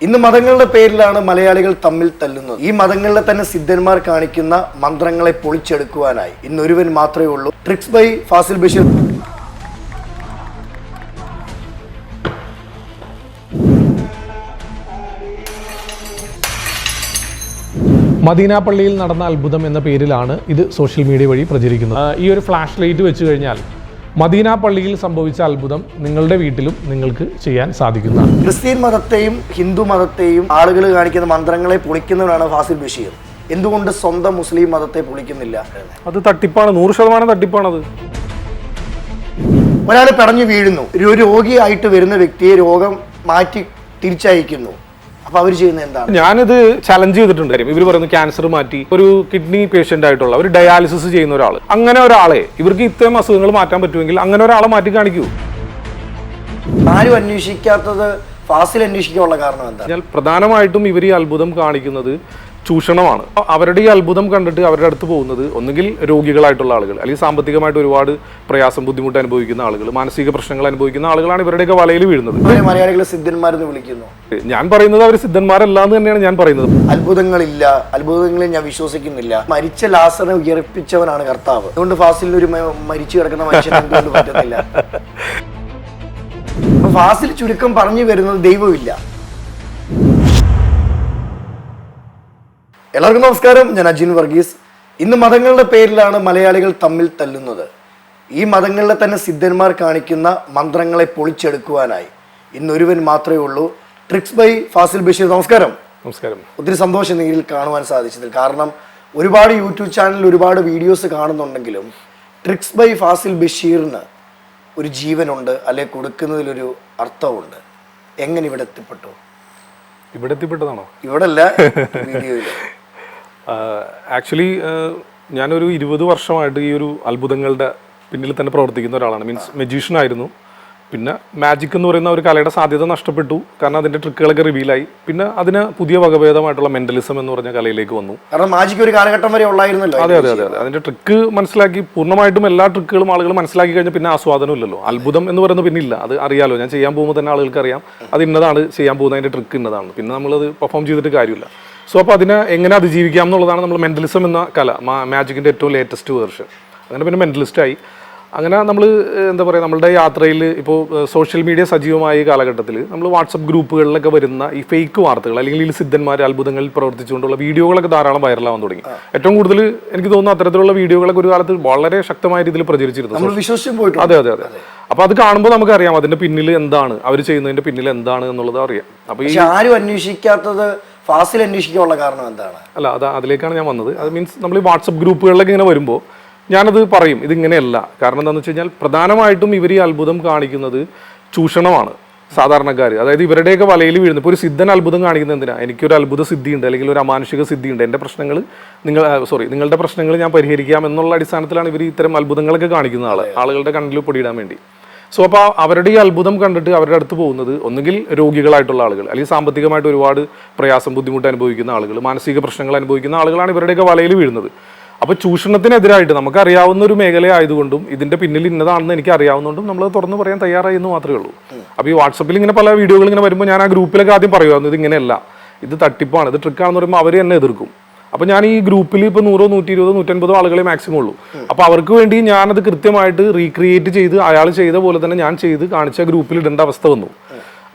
ഇന്ന് മതങ്ങളുടെ പേരിലാണ് മലയാളികൾ തമ്മിൽ തല്ലുന്നത്. ഈ മതങ്ങളിലെ തന്നെ സിദ്ധന്മാർ കാണിക്കുന്ന മന്ത്രങ്ങളെ പൊളിച്ചെടുക്കുവാനായി ഇന്നൊരുവൻ മാത്രമേ ഉള്ളൂ. Tricks by Fasil Basheer. Medina പള്ളിയിൽ നടന്ന അത്ഭുതം എന്ന പേരിലാണ് ഇത് സോഷ്യൽ മീഡിയ വഴി പ്രചരിക്കുന്നത്. ഈ ഒരു ഫ്ലാഷ് ലൈറ്റ് വെച്ച് കഴിഞ്ഞാൽ മദീന പള്ളിയിൽ സംഭവിച്ച അത്ഭുതം നിങ്ങളുടെ വീട്ടിലും നിങ്ങൾക്ക് ചെയ്യാൻ സാധിക്കുന്നതാണ്. ക്രിസ്ത്യൻ മതത്തെയും ഹിന്ദു മതത്തെയും ആളുകൾ കാണിക്കുന്ന മന്ത്രങ്ങളെ പൊളിക്കുന്നവരാണ് ഫാസിൽ ബഷീർ. എന്തുകൊണ്ട് സ്വന്തം മുസ്ലിം മതത്തെ പൊളിക്കുന്നില്ല? അത് തട്ടിപ്പാണ്, 100% തട്ടിപ്പാണത്. ഒരാൾ പിടഞ്ഞു വീഴുന്നു, ഒരു രോഗിയായിട്ട് വരുന്ന വ്യക്തിയെ രോഗം മാറ്റി തിരിച്ചയക്കുന്നു. അപ്പൊ അവർ ചെയ്യുന്നത് എന്താണ്? ഞാനിത് ചലഞ്ച് ചെയ്തിട്ടുണ്ട്. ഇവർ പറയുന്നത് ക്യാൻസർ മാറ്റി ഒരു കിഡ്നി പേഷ്യന്റ് ആയിട്ടുള്ള ഒരു ഡയാലിസിസ് ചെയ്യുന്ന ഒരാൾ, അങ്ങനെ ഒരാളെ ഇവർക്ക് ഇത്രയും അസുഖങ്ങൾ മാറ്റാൻ പറ്റുമെങ്കിൽ അങ്ങനെ ഒരാളെ മാറ്റി കാണിക്കൂ. ആരും അന്വേഷിക്കാത്തത് ഫാസിൽ അന്വേഷിക്കാനുള്ള കാരണം എന്താ? പ്രധാനമായിട്ടും ഇവർ ഈ അത്ഭുതം കാണിക്കുന്നത് ചൂഷണമാണ്. അവരുടെ ഈ അത്ഭുതം കണ്ടിട്ട് അവരുടെ അടുത്ത് പോകുന്നത് ഒന്നുകിൽ രോഗികളായിട്ടുള്ള ആളുകൾ, അല്ലെങ്കിൽ സാമ്പത്തികമായിട്ട് ഒരുപാട് പ്രയാസം ബുദ്ധിമുട്ട് അനുഭവിക്കുന്ന ആളുകൾ, മാനസിക പ്രശ്നങ്ങൾ അനുഭവിക്കുന്ന ആളുകളാണ് ഇവരുടെയൊക്കെ വലയിൽ വീഴുന്നത്. മലയാളികളെ സിദ്ധന്മാരെന്ന് വിളിക്കുന്നു. ഞാൻ പറയുന്നത് അവർ സിദ്ധന്മാരല്ല എന്ന് തന്നെയാണ് ഞാൻ പറയുന്നത്. അത്ഭുതങ്ങളില്ല, അത്ഭുതങ്ങളിൽ ഞാൻ വിശ്വസിക്കുന്നില്ല. മരിച്ച ലാസറിനെ ഉയർപ്പിച്ചവനാണ് കർത്താവ്. അതുകൊണ്ട് ഫാസിൽ ഒരു മരിച്ചു കിടക്കുന്ന മനുഷ്യനെ എന്തുകൊണ്ട് പറ്റുന്നില്ല? ഫാസിൽ ചുരുക്കം പറഞ്ഞു വരുന്നത് ദൈവമില്ല. എല്ലാവർക്കും നമസ്കാരം, ഞാൻ അജിൻ വർഗീസ്. ഇന്ന് മതങ്ങളുടെ പേരിലാണ് മലയാളികൾ തമ്മിൽ തല്ലുന്നത്. ഈ മതങ്ങളിലെ തന്നെ സിദ്ധന്മാർ കാണിക്കുന്ന മന്ത്രങ്ങളെ പൊളിച്ചെടുക്കുവാനായി ഇന്നൊരുവൻ മാത്രമേ ഉള്ളൂ. Tricks by Fasil Basheer. നമസ്കാരം. നമസ്കാരം. ഒത്തിരി സന്തോഷം നേരിൽ കാണുവാൻ സാധിച്ചതിൽ. കാരണം ഒരുപാട് യൂട്യൂബ് ചാനലിൽ ഒരുപാട് വീഡിയോസ് കാണുന്നുണ്ടെങ്കിലും ട്രിക്സ് ബൈ ഫാസിൽ ബഷീറിന് ഒരു ജീവനുണ്ട്, അല്ലെ കൊടുക്കുന്നതിലൊരു അർത്ഥമുണ്ട്. എങ്ങനെ ഇവിടെ എത്തിപ്പെട്ടു? ഇവിടെ എത്തിപ്പെട്ടതാണോ? ഇവിടെ അല്ല, വീഡിയോയിൽ. ആക്ച്വലി ഞാനൊരു 20 വർഷമായിട്ട് ഈ ഒരു അത്ഭുതങ്ങളുടെ പിന്നിൽ തന്നെ പ്രവർത്തിക്കുന്ന ഒരാളാണ്. മീൻസ് മജീഷ്യൻ ആയിരുന്നു. പിന്നെ മാജിക് എന്ന് പറയുന്ന ഒരു കലയുടെ സാധ്യത നഷ്ടപ്പെട്ടു, കാരണം അതിന്റെ ട്രിക്കുകളൊക്കെ റിവീലായി. പിന്നെ അതിന് പുതിയ വകഭേദമായിട്ടുള്ള മെന്റലിസം എന്ന് പറഞ്ഞ കലയിലേക്ക് വന്നു. കാരണം മാജിക് ഒരു കാലഘട്ടം വരെ ഉള്ളായിരുന്നല്ലോ. അതെ അതെ അതെ. അതിന്റെ ട്രിക്ക് മനസ്സിലാക്കി പൂർണ്ണമായിട്ടും എല്ലാ ട്രിക്കുകളും ആളുകൾ മനസ്സിലാക്കി കഴിഞ്ഞാൽ പിന്നെ ആസ്വാദനം ഇല്ലല്ലോ. അത്ഭുതം എന്ന് പറയുന്നത് പിന്നെ ഇല്ല. അത് അറിയാലോ, ഞാൻ ചെയ്യാൻ പോകുമ്പോൾ തന്നെ ആളുകൾക്ക് അറിയാം അത് ഇന്നതാണ് ചെയ്യാൻ പോകുന്നത്, അതിന്റെ ട്രിക്ക് ഇന്നതാണ്. പിന്നെ നമ്മളത് പെർഫോം ചെയ്തിട്ട് കാര്യമില്ല. സോ അപ്പോൾ അതിനെ എങ്ങനെ അതിജീവിക്കാം എന്നുള്ളതാണ് നമ്മൾ മെന്റലിസം എന്ന കല, മാജിക്കിന്റെ ഏറ്റവും ലേറ്റസ്റ്റ് വേർഷൻ. അങ്ങനെ പിന്നെ മെന്റലിസ്റ്റായി. അങ്ങനെ നമ്മൾ എന്താ പറയുക, നമ്മളുടെ യാത്രയിൽ ഇപ്പോൾ സോഷ്യൽ മീഡിയ സജീവമായ കാലഘട്ടത്തിൽ നമ്മൾ വാട്സപ്പ് ഗ്രൂപ്പുകളിലൊക്കെ വരുന്ന ഈ ഫേക്ക് വാർത്തകൾ, അല്ലെങ്കിൽ ഈ സിദ്ധന്മാർ അത്ഭുതങ്ങളിൽ പ്രവർത്തിച്ചുകൊണ്ടുള്ള വീഡിയോകളൊക്കെ ധാരാളം വൈറലാവാൻ തുടങ്ങി. ഏറ്റവും കൂടുതൽ എനിക്ക് തോന്നുന്നു അത്തരത്തിലുള്ള വീഡിയോകളൊക്കെ ഒരു കാലത്ത് വളരെ ശക്തമായ രീതിയിൽ പ്രചരിച്ചിരുന്നു. അതെ അതെ അതെ. അപ്പൊ അത് കാണുമ്പോൾ നമുക്കറിയാം അതിന്റെ പിന്നിൽ എന്താണ്, അവർ ചെയ്യുന്നതിന്റെ പിന്നിൽ എന്താണ് എന്നുള്ളത് അറിയാം. അപ്പൊ ഈ ആരും അന്വേഷിക്കാത്തത് ഫാസിൽ അന്വേഷിക്കാനുള്ള കാരണം എന്താണ്? അല്ല, അതിലേക്കാണ് ഞാൻ വന്നത്. അത് മീൻസ് നമ്മൾ ഈ വാട്സപ്പ് ഗ്രൂപ്പുകളിലൊക്കെ ഇങ്ങനെ വരുമ്പോൾ ഞാനത് പറയും, ഇതിങ്ങനെയല്ല. കാരണം എന്താണെന്ന് വെച്ച് കഴിഞ്ഞാൽ പ്രധാനമായിട്ടും ഇവർ ഈ അത്ഭുതം കാണിക്കുന്നത് ചൂഷണമാണ്. സാധാരണക്കാർ, അതായത് ഇവരുടെയൊക്കെ വലയിൽ വീഴുന്നത്. ഇപ്പോൾ ഒരു സിദ്ധൻ അത്ഭുതം കാണിക്കുന്നത് എന്തിനാ? എനിക്കൊരു അത്ഭുത സിദ്ധിയുണ്ട്, അല്ലെങ്കിൽ ഒരു അമാനുഷിക സിദ്ധിയുണ്ട്, എൻ്റെ പ്രശ്നങ്ങൾ നിങ്ങളുടെ പ്രശ്നങ്ങൾ ഞാൻ പരിഹരിക്കാം എന്നുള്ള അടിസ്ഥാനത്തിലാണ് ഇവർ ഇത്തരം അത്ഭുതങ്ങളൊക്കെ കാണിക്കുന്ന ആളുകളുടെ കണ്ണിൽ പൊടിയിടാൻ വേണ്ടി. സോ അപ്പോൾ അവരുടെ ഈ അത്ഭുതം കണ്ടിട്ട് അവരുടെ അടുത്ത് പോകുന്നത് ഒന്നുകിൽ രോഗികളായിട്ടുള്ള ആളുകൾ, അല്ലെങ്കിൽ സാമ്പത്തികമായിട്ട് ഒരുപാട് പ്രയാസം ബുദ്ധിമുട്ട് അനുഭവിക്കുന്ന ആളുകൾ, മാനസിക പ്രശ്നങ്ങൾ അനുഭവിക്കുന്ന ആളുകളാണ് ഇവരുടെയൊക്കെ വലയിൽ വീഴുന്നത്. അപ്പോൾ ചൂഷണത്തിനെതിരായിട്ട് നമുക്കറിയാവുന്ന ഒരു മേഖലയായതുകൊണ്ടും ഇതിന്റെ പിന്നിൽ ഇന്നതാണെന്ന് എനിക്ക് അറിയാവുന്നതുകൊണ്ടും നമ്മൾ തുറന്നു പറയാൻ തയ്യാറായി എന്ന് മാത്രമേ ഉള്ളൂ. അപ്പോൾ ഈ വാട്സപ്പിൽ ഇങ്ങനെ പല വീഡിയോകൾ ഇങ്ങനെ വരുമ്പോൾ ഞാൻ ആ ഗ്രൂപ്പിലൊക്കെ ആദ്യം പറയുമായിരുന്നു, ഇത് ഇങ്ങനെയല്ല, ഇത് തട്ടിപ്പാണ്, ഇത് ട്രിക്കാണെന്ന് പറയുമ്പോൾ അവർ എന്നെ എതിർക്കും. അപ്പോൾ ഞാൻ ഈ ഗ്രൂപ്പിൽ ഇപ്പോൾ 100, 120, 150 ആളുകളെ മാക്സിമം ഉള്ളൂ. അപ്പോൾ അവർക്ക് വേണ്ടി ഞാനത് കൃത്യമായിട്ട് റീക്രിയേറ്റ് ചെയ്ത് അയാൾ ചെയ്ത പോലെ തന്നെ ഞാൻ ചെയ്ത് കാണിച്ച ഗ്രൂപ്പിൽ ഇടേണ്ട അവസ്ഥ വന്നു.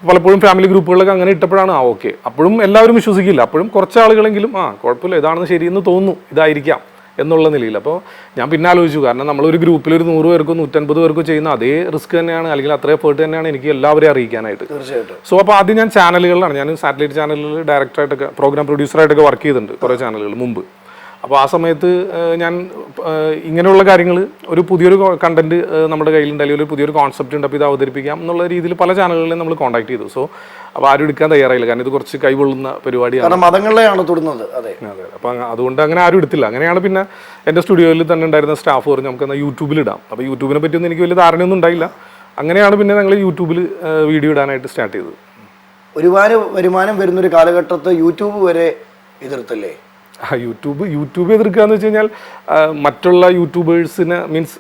പലപ്പോഴും ഫാമിലി ഗ്രൂപ്പുകളിലൊക്കെ അങ്ങനെ ഇട്ടപ്പോഴാണ് ഓക്കെ. അപ്പോഴും എല്ലാവരും വിശ്വസിക്കില്ല. അപ്പോഴും കുറച്ച് ആളുകളെങ്കിലും കുഴപ്പമില്ല, ഇതാണെന്ന് ശരിയെന്ന് തോന്നുന്നു, ഇതായിരിക്കാം എന്നുള്ള നിലയിൽ. അപ്പോൾ ഞാൻ പിന്നെ ആലോചിച്ചു, കാരണം നമ്മളൊരു ഗ്രൂപ്പിൽ ഒരു 100 പേർക്കോ 150 പേർക്കോ ചെയ്യുന്ന അതേ റിസ്ക് തന്നെയാണ്, അല്ലെങ്കിൽ അത്ര എഫേർട്ട് തന്നെയാണ് എനിക്ക് എല്ലാവരെയും അറിയിക്കാനായിട്ട്. തീർച്ചയായിട്ടും. സോ അപ്പോൾ ആദ്യം ഞാൻ ചാനലുകളിലാണ്, ഞാൻ സാറ്റലൈറ്റ് ചാനലുകളിൽ ഡയറക്ടറായിട്ടൊക്കെ പ്രോഗ്രാം പ്രൊഡ്യൂസറായിട്ടൊക്കെ വർക്ക് ചെയ്തിട്ടുണ്ട് കുറേ ചാനലുകൾ മുമ്പ്. അപ്പോൾ ആ സമയത്ത് ഞാൻ ഇങ്ങനെയുള്ള കാര്യങ്ങൾ, ഒരു പുതിയൊരു കണ്ടന്റ് നമ്മുടെ കയ്യിലുണ്ട്, അല്ലെങ്കിൽ ഒരു പുതിയൊരു കോൺസെപ്റ്റ് ഉണ്ട്, അപ്പോൾ ഇത് അവതരിപ്പിക്കാം എന്നുള്ള രീതിയിൽ പല ചാനലുകളിലും നമ്മൾ കോൺടാക്ട് ചെയ്തു. സോ അപ്പോൾ ആരും എടുക്കാൻ തയ്യാറായില്ല, കാരണം ഇത് കുറച്ച് കൈകൊള്ളുന്ന പരിപാടിയാണ്, മതങ്ങളിലെയാണ് തൊടുന്നത്. അതെ അതെ. അപ്പോൾ അതുകൊണ്ട് അങ്ങനെ ആരും എടുത്തില്ല. അങ്ങനെയാണ് പിന്നെ എൻ്റെ സ്റ്റുഡിയോയിൽ തന്നെ ഉണ്ടായിരുന്ന സ്റ്റാഫ് പറഞ്ഞു നമുക്ക് എന്നാൽ യൂട്യൂബിലിടാം. അപ്പോൾ യൂട്യൂബിനെ പറ്റിയൊന്നും എനിക്ക് വലിയ ധാരണയൊന്നും ഉണ്ടായില്ല. അങ്ങനെയാണ് പിന്നെ ഞങ്ങൾ യൂട്യൂബിൽ വീഡിയോ ഇടാനായിട്ട് സ്റ്റാർട്ട് ചെയ്തത്. ഒരുപാട് വരുമാനം വരുന്നൊരു കാലഘട്ടത്ത് യൂട്യൂബ് വരെ എതിർത്തല്ലേ? യൂട്യൂബ് എതിർക്കുക എന്ന് വെച്ച് കഴിഞ്ഞാൽ മറ്റുള്ള യൂട്യൂബേഴ്സിനെ മീൻസ്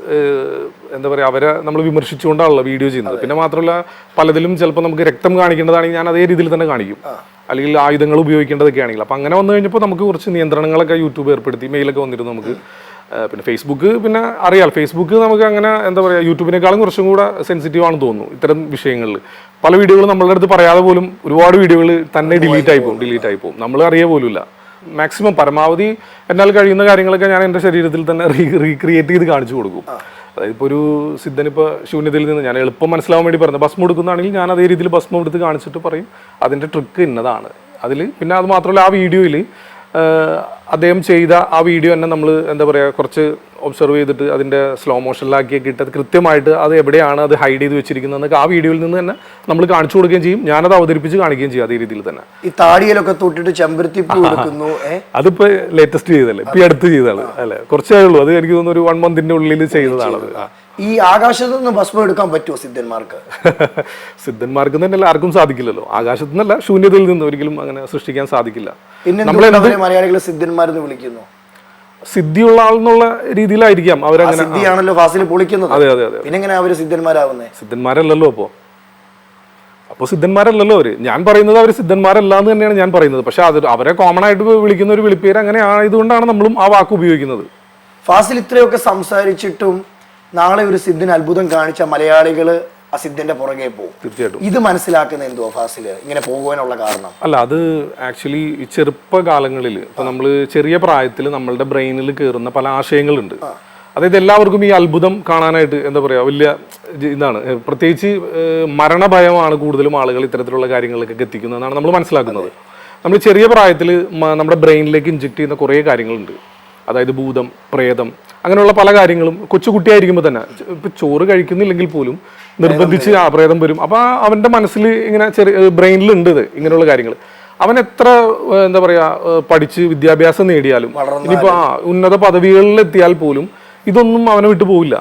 എന്താ പറയുക, അവരെ നമ്മൾ വിമർശിച്ചുകൊണ്ടാണല്ലോ വീഡിയോ ചെയ്യുന്നത്. പിന്നെ മാത്രമല്ല പലതിലും ചിലപ്പോൾ നമുക്ക് രക്തം കാണിക്കേണ്ടതാണെങ്കിൽ ഞാൻ അതേ രീതിയിൽ തന്നെ കാണിക്കും. അല്ലെങ്കിൽ ആയുധങ്ങൾ ഉപയോഗിക്കേണ്ടതൊക്കെ ആണെങ്കിൽ. അപ്പം അങ്ങനെ വന്നു കഴിഞ്ഞപ്പോൾ നമുക്ക് കുറച്ച് നിയന്ത്രണങ്ങളൊക്കെ യൂട്യൂബ് ഏർപ്പെടുത്തി, മെയിലൊക്കെ വന്നിരുന്നു നമുക്ക്. പിന്നെ ഫേസ്ബുക്ക്, പിന്നെ അറിയാം ഫേസ്ബുക്ക് നമുക്ക് അങ്ങനെ എന്താ പറയുക, യൂട്യൂബിനേക്കാളും കുറച്ചും കൂടെ സെൻസിറ്റീവ് ആണെന്ന് തോന്നുന്നു ഇത്തരം വിഷയങ്ങളിൽ. പല വീഡിയോകളും നമ്മളുടെ അടുത്ത് പറയാതെ പോലും ഒരുപാട് വീഡിയോകൾ തന്നെ ഡിലീറ്റ് ആയി പോകും, നമ്മൾ അറിയ പോലുമില്ല. മാക്സിമം പരമാവധി എന്നാൽ കഴിയുന്ന കാര്യങ്ങളൊക്കെ ഞാൻ എൻ്റെ ശരീരത്തിൽ തന്നെ റീക്രിയേറ്റ് ചെയ്ത് കാണിച്ചു കൊടുക്കും. അതായത് ഇപ്പോൾ ഒരു സിദ്ധനിപ്പോൾ ശൂന്യതയിൽ നിന്ന് ഞാൻ എളുപ്പം മനസ്സിലാവാൻ വേണ്ടി പറഞ്ഞത് ഭസ്മം എടുക്കുന്നതാണെങ്കിൽ ഞാൻ അതേ രീതിയിൽ ഭസ്മം എടുത്ത് കാണിച്ചിട്ട് പറയും അതിൻ്റെ ട്രിക്ക് ഇന്നതാണ് അതിൽ. പിന്നെ അത് മാത്രമല്ല, ആ വീഡിയോയിൽ അദ്ദേഹം ചെയ്ത ആ വീഡിയോ തന്നെ നമ്മൾ എന്താ പറയുക കുറച്ച് ഒബ്സർവ് ചെയ്തിട്ട് അതിൻ്റെ സ്ലോ മോഷനിലാക്കിയൊക്കെ ഇട്ട് അത് കൃത്യമായിട്ട് അത് എവിടെയാണ് അത് ഹൈഡ് ചെയ്ത് വെച്ചിരിക്കുന്നതെന്നൊക്കെ ആ വീഡിയോയിൽ നിന്ന് തന്നെ നമ്മൾ കാണിച്ചു കൊടുക്കുകയും ചെയ്യും. ഞാനത് അവതരിപ്പിച്ച് കാണിക്കുകയും ചെയ്യും അതേ രീതിയിൽ തന്നെ. ഈ താടിയിലൊക്കെ തൊട്ടിട്ട് ചെമ്പരത്തി പൂ എടുക്കുന്നു, അതിപ്പോൾ ലേറ്റസ്റ്റ് ചെയ്തല്ലേ, ഇപ്പം അടുത്ത് ചെയ്തതാണ് അല്ലേ, കുറച്ചേ ഉള്ളൂ. അത് എനിക്ക് തോന്നുന്നു ഒരു 1 മന്തിൻ്റെ ഉള്ളിൽ ചെയ്തതാണത്. ഈ ആകാശത്ത് നിന്ന് ഭസ്മം എടുക്കാൻ പറ്റുമോ സിദ്ധന്മാർക്ക്? സിദ്ധന്മാർക്ക് തന്നെയല്ല, ആർക്കും സാധിക്കില്ലല്ലോ. ആകാശത്തു നിന്നല്ല, ശൂന്യതയിൽ നിന്ന് ഒരിക്കലും അങ്ങനെ സൃഷ്ടിക്കാൻ സാധിക്കില്ല. പിന്നെ മലയാളികൾ സിദ്ധന്മാരെന്ന് വിളിക്കുന്നു? സിദ്ധിയുള്ള ആളെന്നുള്ള രീതിയിലായിരിക്കാം അവരങ്ങനെ. സിദ്ധിയാണല്ലോ ഫാസിൽ പൊളിക്കുന്നത്. അതെ അതെ അതെ. പിന്നെ എങ്ങനെ അവര് സിദ്ധന്മാരാവുന്നേ? സിദ്ധന്മാരല്ലല്ലോ അപ്പോൾ സിദ്ധന്മാരല്ലല്ലോ അവര്. ഞാൻ പറയുന്നത് അവർ സിദ്ധന്മാരല്ല എന്ന് തന്നെയാണ് ഞാൻ പറയുന്നത്. പക്ഷെ അത് അവരെ കോമൺ ആയിട്ട് വിളിക്കുന്ന ഒരു വിളിപ്പേര് അങ്ങനെ ആയതുകൊണ്ടാണ് നമ്മളും ആ വാക്ക് ഉപയോഗിക്കുന്നത്. ഫാസിൽ ഇത്രയൊക്കെ സംസാരിച്ചിട്ടും നാളെ ഒരു സിദ്ധന് അത്ഭുതം കാണിച്ച മലയാളികള് ആ സിദ്ധന്റെ പുറകെ പോകും. തീർച്ചയായിട്ടും. ഇത് മനസ്സിലാക്കുന്ന എന്തുവാ ഫാസില് ഇങ്ങനെ പോകുവാനുള്ള കാരണം? അല്ല, അത് ആക്ച്വലി ചെറുപ്പകാലങ്ങളിൽ ഇപ്പൊ നമ്മൾ ചെറിയ പ്രായത്തിൽ നമ്മളുടെ ബ്രെയിനിൽ കയറുന്ന പല ആശയങ്ങളുണ്ട്. അതായത് എല്ലാവർക്കും ഈ അത്ഭുതം കാണാനായിട്ട് എന്താ പറയുക വലിയ ഇതാണ്. പ്രത്യേകിച്ച് മരണഭയമാണ് കൂടുതലും ആളുകൾ ഇത്തരത്തിലുള്ള കാര്യങ്ങളിലേക്കൊക്കെ എത്തിക്കുന്നതെന്നാണ് നമ്മൾ മനസ്സിലാക്കുന്നത്. നമ്മൾ ചെറിയ പ്രായത്തിൽ നമ്മുടെ ബ്രെയിനിലേക്ക് ഇഞ്ചെക്ട് ചെയ്യുന്ന കുറേ കാര്യങ്ങളുണ്ട്. അതായത് ഭൂതം, പ്രേതം, അങ്ങനെയുള്ള പല കാര്യങ്ങളും കൊച്ചുകുട്ടിയായിരിക്കുമ്പോൾ തന്നെ ഇപ്പം ചോറ് കഴിക്കുന്നില്ലെങ്കിൽ പോലും നിർബന്ധിച്ച് ആ പ്രേതം വരും. അപ്പോൾ അവൻ്റെ മനസ്സിൽ ഇങ്ങനെ ബ്രെയിനിലുണ്ട് ഇത് ഇങ്ങനെയുള്ള കാര്യങ്ങൾ. അവൻ എത്ര എന്താ പറയുക പഠിച്ച് വിദ്യാഭ്യാസം നേടിയാലും ഇനിയിപ്പോൾ ഉന്നത പദവികളിൽ എത്തിയാൽ പോലും ഇതൊന്നും അവനെ വിട്ടു പോവില്ല.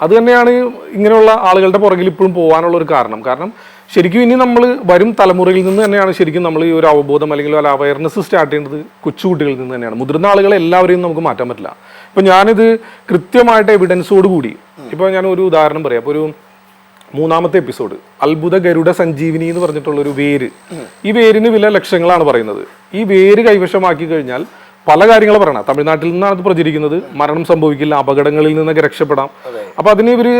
അത് തന്നെയാണ് ഇങ്ങനെയുള്ള ആളുകളുടെ പുറകിൽ ഇപ്പോഴും പോകാനുള്ള ഒരു കാരണം. ശരിക്കും ഇനി നമ്മൾ വരും തലമുറയിൽ നിന്ന് തന്നെയാണ് ശരിക്കും നമ്മൾ ഈ ഒരു അവബോധം അല്ലെങ്കിൽ ഒരു അവയർനെസ് സ്റ്റാർട്ട് ചെയ്യേണ്ടത് കൊച്ചുകുട്ടികളിൽ നിന്ന് തന്നെയാണ്. മുതിർന്ന ആളുകളെ എല്ലാവരെയും നമുക്ക് മാറ്റാൻ പറ്റില്ല. ഇപ്പം ഞാനിത് കൃത്യമായിട്ട് എവിഡൻസോട് കൂടി ഇപ്പോൾ ഞാൻ ഒരു ഉദാഹരണം പറയാം. അപ്പോൾ ഒരു 3-ാമത്തെ എപ്പിസോഡ് അത്ഭുത ഗരുഡ സഞ്ജീവിനി എന്ന് പറഞ്ഞിട്ടുള്ളൊരു വേര്. ഈ വേരിന് വില ലക്ഷങ്ങളാണ് പറയുന്നത്. ഈ വേര് കൈവശമാക്കി കഴിഞ്ഞാൽ പല കാര്യങ്ങൾ പറയണം. തമിഴ്നാട്ടിൽ നിന്നാണ് അത് പ്രചരിക്കുന്നത്. മരണം സംഭവിക്കില്ല, അപകടങ്ങളിൽ നിന്നൊക്കെ രക്ഷപ്പെടാം. അപ്പൊ അതിന് ഇവര്